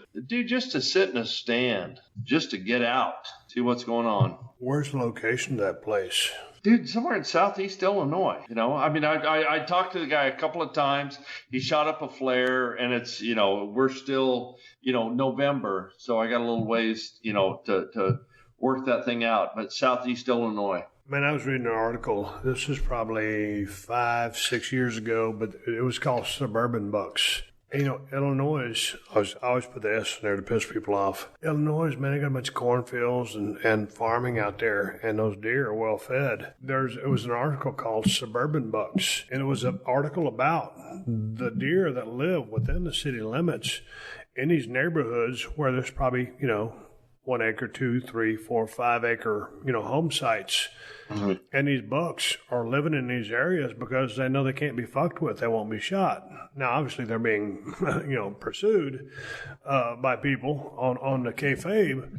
sit in a stand, just to get out, see what's going on. Where's the location of that place? Dude, somewhere in southeast Illinois. I talked to the guy a couple of times. He shot up a flare, and it's, we're still, November, so I got a little ways, to work that thing out. But southeast Illinois. Man, I was reading an article. This is probably 5-6 years ago, but it was called Suburban Bucks. And, Illinois, I always put the S in there to piss people off. Illinois, man, they got a bunch of cornfields and farming out there, and those deer are well fed. It was an article called Suburban Bucks, and it was an article about the deer that live within the city limits in these neighborhoods where there's probably, 1 acre, 2, 3, 4, 5 acre, home sites. Mm-hmm. And these bucks are living in these areas because they know they can't be fucked with. They won't be shot. Now, obviously, they're being, pursued by people on the kayfabe.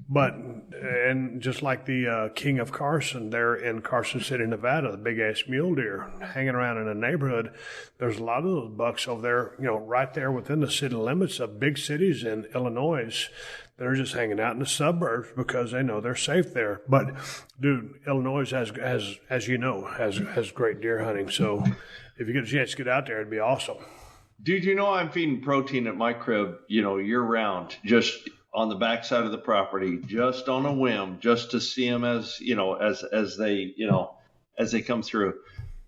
And just like the King of Carson there in Carson City, Nevada, the big-ass mule deer hanging around in a neighborhood, there's a lot of those bucks over there, right there within the city limits of big cities in Illinois. They're just hanging out in the suburbs because they know they're safe there. But, dude, Illinois has as you know, has great deer hunting. So if you get a chance to get out there, it'd be awesome. Dude, I'm feeding protein at my crib, year round, just on the backside of the property, just on a whim, just to see them as they come through.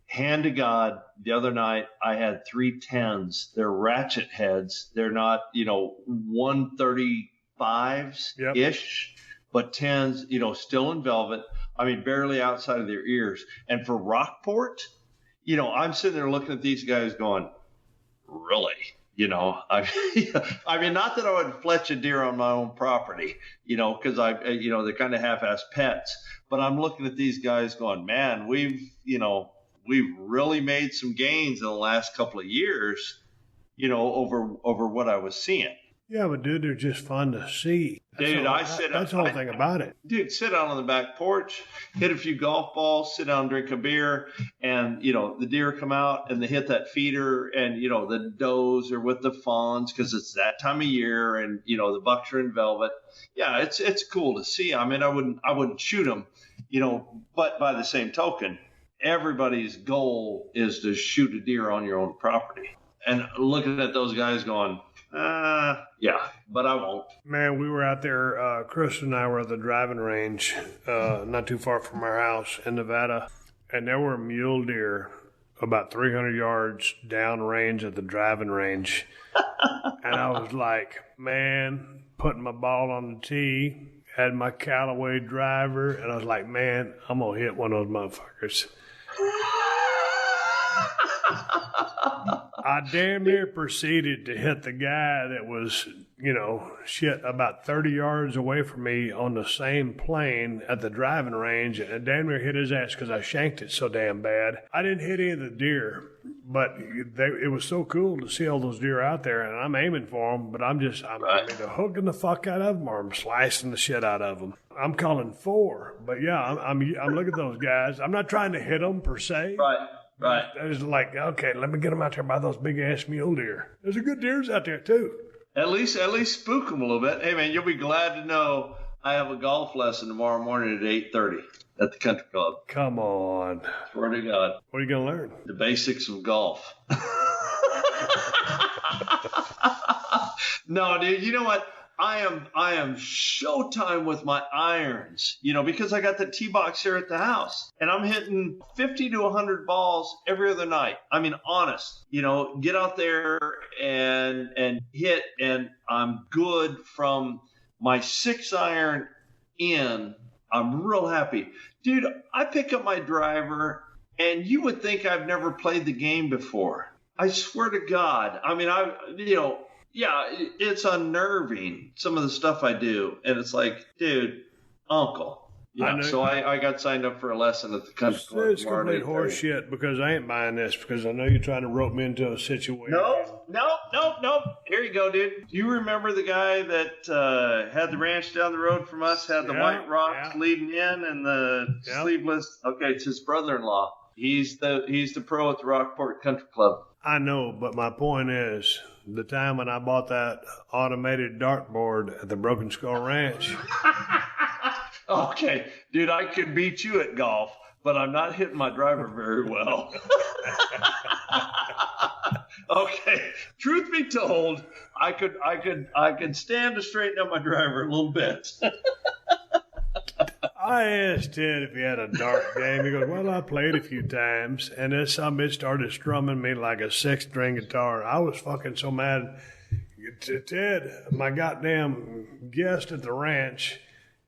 Hand to God, the other night I had 3 10s. They're ratchet heads. They're not, 135s-ish, but 10s, still in velvet. I mean, barely outside of their ears. And for Rockport, I'm sitting there looking at these guys going, really? I mean, not that I would fletch a deer on my own property, because they're kind of half-ass pets. But I'm looking at these guys going, man, we've really made some gains in the last couple of years, over what I was seeing. Yeah, but dude, they're just fun to see. That's the whole thing about it. Dude, sit down on the back porch, hit a few golf balls, sit down, drink a beer, and, the deer come out and they hit that feeder, and, the does are with the fawns because it's that time of year, and, the bucks are in velvet. Yeah, it's cool to see. I mean, I wouldn't shoot them, but by the same token, everybody's goal is to shoot a deer on your own property. And looking at those guys going, yeah, but I won't. Man, we were out there, Chris and I were at the driving range, not too far from our house in Nevada, and there were mule deer about 300 yards downrange at the driving range. And I was like, man, putting my ball on the tee, had my Callaway driver, and I was like, man, I'm going to hit one of those motherfuckers. I damn near proceeded to hit the guy that was, about 30 yards away from me on the same plane at the driving range, and I damn near hit his ass because I shanked it so damn bad. I didn't hit any of the deer, but it was so cool to see all those deer out there, and I'm aiming for them, but I'm either hooking the fuck out of them or I'm slicing the shit out of them. I'm calling 4, but yeah, I'm looking at those guys. I'm not trying to hit them per se. Right. I was like, okay, let me get them out there by those big-ass mule deer. There's a good deers out there, too. At least spook them a little bit. Hey, man, you'll be glad to know I have a golf lesson tomorrow morning at 8:30 at the country club. Come on. Swear to God. What are you going to learn? The basics of golf. No, dude, you know what? I am showtime with my irons, because I got the tee box here at the house, and I'm hitting 50 to 100 balls every other night. I mean, honest, get out there and hit, and I'm good from my 6-iron in. I'm real happy. Dude, I pick up my driver, and you would think I've never played the game before. I swear to God. I mean, yeah, it's unnerving, some of the stuff I do. And it's like, dude, uncle. Yeah, so I got signed up for a lesson at the country club. It's complete horse shit because I ain't buying this because I know you're trying to rope me into a situation. Nope. Here you go, dude. Do you remember the guy that had the ranch down the road from us, had the white rocks leading in and the sleeveless? Okay, it's his brother-in-law. He's the pro at the Rockport Country Club. I know, but my point is, the time when I bought that automated dartboard at the Broken Skull Ranch. Okay, dude, I could beat you at golf, but I'm not hitting my driver very well. Okay, truth be told, I could stand to straighten up my driver a little bit. I asked Ted if he had a dart game. He goes, well, I played a few times. And then some bitch started strumming me like a 6-string guitar. I was fucking so mad. Ted, my goddamn guest at the ranch,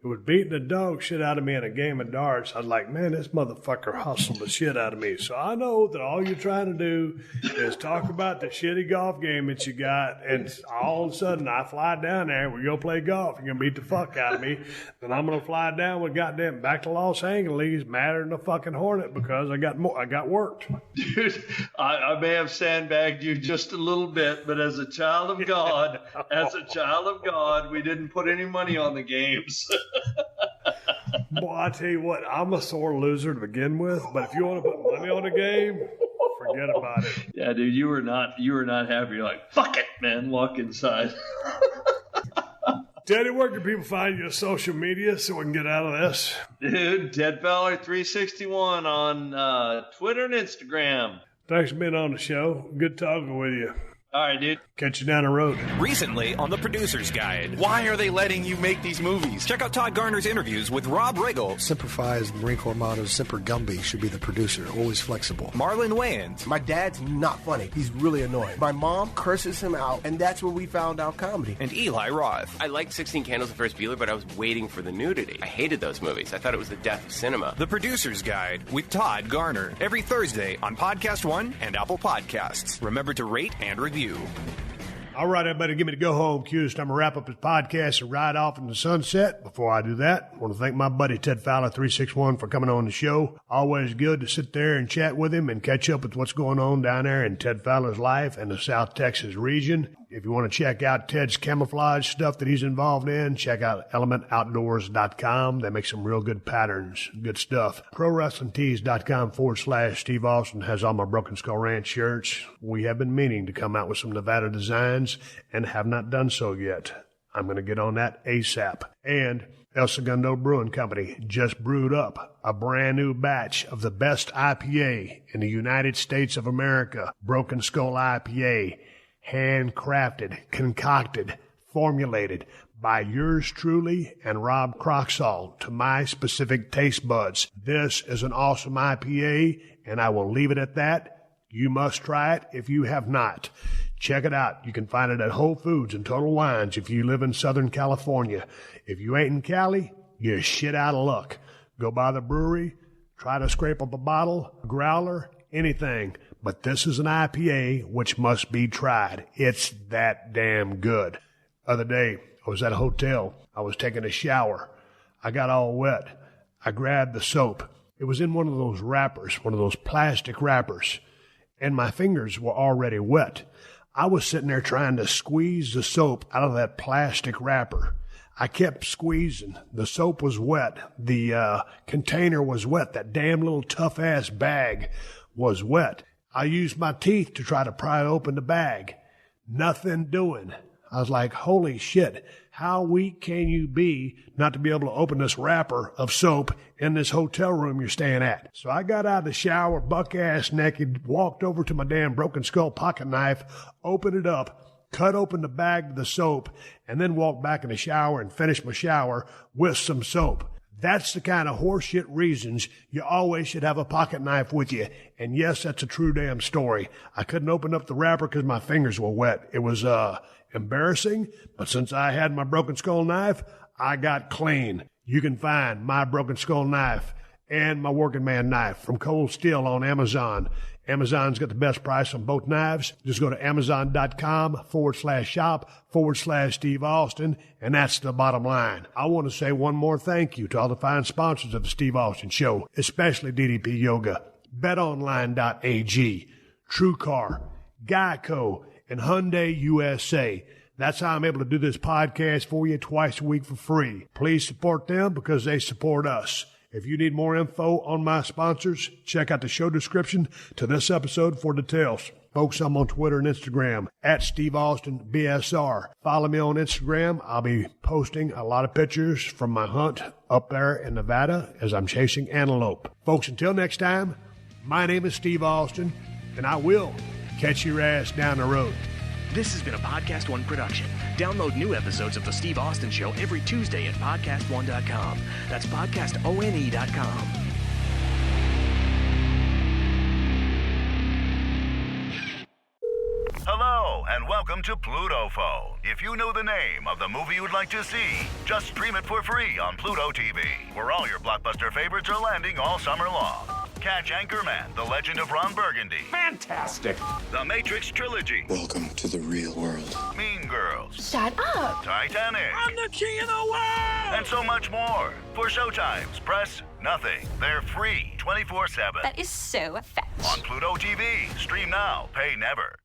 who was beating the dog shit out of me in a game of darts. I was like, man, this motherfucker hustled the shit out of me. So I know that all you're trying to do is talk about the shitty golf game that you got, and all of a sudden I fly down there, we're going to play golf, you're going to beat the fuck out of me, then I'm going to fly down with goddamn back to Los Angeles, madder than a fucking hornet because I got worked. Dude, I may have sandbagged you just a little bit, but as a child of God, we didn't put any money on the games. Boy, I tell you what, I'm a sore loser to begin with, but if you want to put money on the game, forget about it. Yeah, dude, you were not happy. You're like, fuck it, man, walk inside. Teddy, where can people find you on social media so we can get out of this? Dude, Ted Fowler 361 on Twitter and Instagram. Thanks for being on the show. Good talking with you. All right, dude. Catch you down the road. Recently on The Producer's Guide. Why are they letting you make these movies? Check out Todd Garner's interviews with Rob Riggle, Semper Fi's Marine Corps motto, Semper Gumby, should be the producer, always flexible. Marlon Wayans. My dad's not funny. He's really annoying. My mom curses him out, and that's where we found out comedy. And Eli Roth. I liked 16 Candles and Ferris Bueller, but I was waiting for the nudity. I hated those movies. I thought it was the death of cinema. The Producer's Guide with Todd Garner. Every Thursday on PodcastOne and Apple Podcasts. Remember to rate and review. All right, everybody, give me the go-home cue. It's time to wrap up this podcast and ride off in the sunset. Before I do that, I want to thank my buddy Ted Fowler 361 for coming on the show. Always good to sit there and chat with him and catch up with what's going on down there in Ted Fowler's life and the South Texas region. If you want to check out Ted's camouflage stuff that he's involved in, check out elementoutdoors.com. They make some real good patterns, good stuff. ProWrestlingTees.com/Steve Austin has all my Broken Skull Ranch shirts. We have been meaning to come out with some Nevada designs and have not done so yet. I'm going to get on that ASAP. And El Segundo Brewing Company just brewed up a brand new batch of the best IPA in the United States of America, Broken Skull IPA. Handcrafted, concocted, formulated by yours truly and Rob Croxall to my specific taste buds. This is an awesome IPA, and I will leave it at that. You must try it if you have not. Check it out. You can find it at Whole Foods and Total Wines if you live in Southern California. If you ain't in Cali, you're shit out of luck. Go by the brewery, try to scrape up a bottle, a growler, anything. But this is an IPA which must be tried. It's that damn good. Other day, I was at a hotel. I was taking a shower. I got all wet. I grabbed the soap. It was in one of those wrappers, one of those plastic wrappers, and my fingers were already wet. I was sitting there trying to squeeze the soap out of that plastic wrapper. I kept squeezing. The soap was wet. The container was wet. That damn little tough-ass bag was wet. I used my teeth to try to pry open the bag. Nothing doing. I was like, holy shit, how weak can you be not to be able to open this wrapper of soap in this hotel room you're staying at? So I got out of the shower, buck-ass naked, walked over to my damn Broken Skull pocket knife, opened it up, cut open the bag of the soap, and then walked back in the shower and finished my shower with some soap. That's the kind of horseshit reasons you always should have a pocket knife with you. And yes, that's a true damn story. I couldn't open up the wrapper because my fingers were wet. It was embarrassing, but since I had my Broken Skull knife, I got clean. You can find my Broken Skull knife and my Working Man knife from Cold Steel on Amazon. Amazon's got the best price on both knives. Just go to Amazon.com/shop/Steve Austin, and that's the bottom line. I want to say one more thank you to all the fine sponsors of the Steve Austin Show, especially DDP Yoga, BetOnline.ag, TrueCar, Geico, and Hyundai USA. That's how I'm able to do this podcast for you twice a week for free. Please support them because they support us. If you need more info on my sponsors, check out the show description to this episode for details. Folks, I'm on Twitter and Instagram at Steve Austin BSR. Follow me on Instagram. I'll be posting a lot of pictures from my hunt up there in Nevada as I'm chasing antelope. Folks, until next time, my name is Steve Austin, and I will catch your ass down the road. This has been a Podcast One production. Download new episodes of The Steve Austin Show every Tuesday at PodcastOne.com. That's PodcastOne.com. Hello, and welcome to Pluto Phone. If you know the name of the movie you'd like to see, just stream it for free on Pluto TV, where all your blockbuster favorites are landing all summer long. Catch Anchorman, The Legend of Ron Burgundy. Fantastic. The Matrix Trilogy. Welcome to the real world. Mean Girls. Shut up. Titanic. I'm the king of the world. And so much more. For showtimes, press nothing. They're free 24/7. That is so fetch. On Pluto TV. Stream now. Pay never.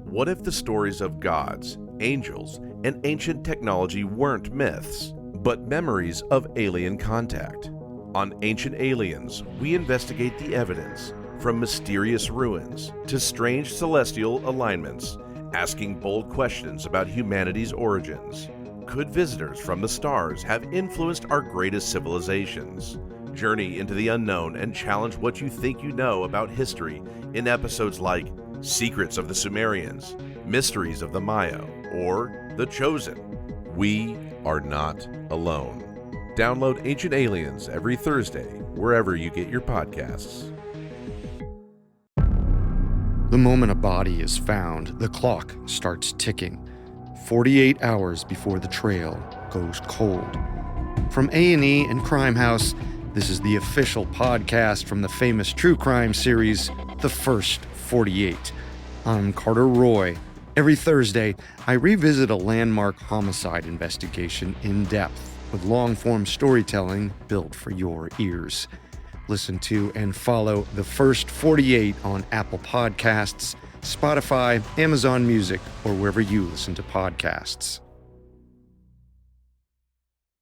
What if the stories of gods, angels, and ancient technology weren't myths, but memories of alien contact? On Ancient Aliens, we investigate the evidence, from mysterious ruins to strange celestial alignments, asking bold questions about humanity's origins. Could visitors from the stars have influenced our greatest civilizations? Journey into the unknown and challenge what you think you know about history in episodes like Secrets of the Sumerians, Mysteries of the Maya, or The Chosen. We are not alone. Download Ancient Aliens every Thursday, wherever you get your podcasts. The moment a body is found, the clock starts ticking. 48 hours before the trail goes cold. From A&E and Crime House, this is the official podcast from the famous true crime series, The First 48. I'm Carter Roy. Every Thursday, I revisit a landmark homicide investigation in depth with long-form storytelling built for your ears. Listen to and follow The First 48 on Apple Podcasts, Spotify, Amazon Music, or wherever you listen to podcasts.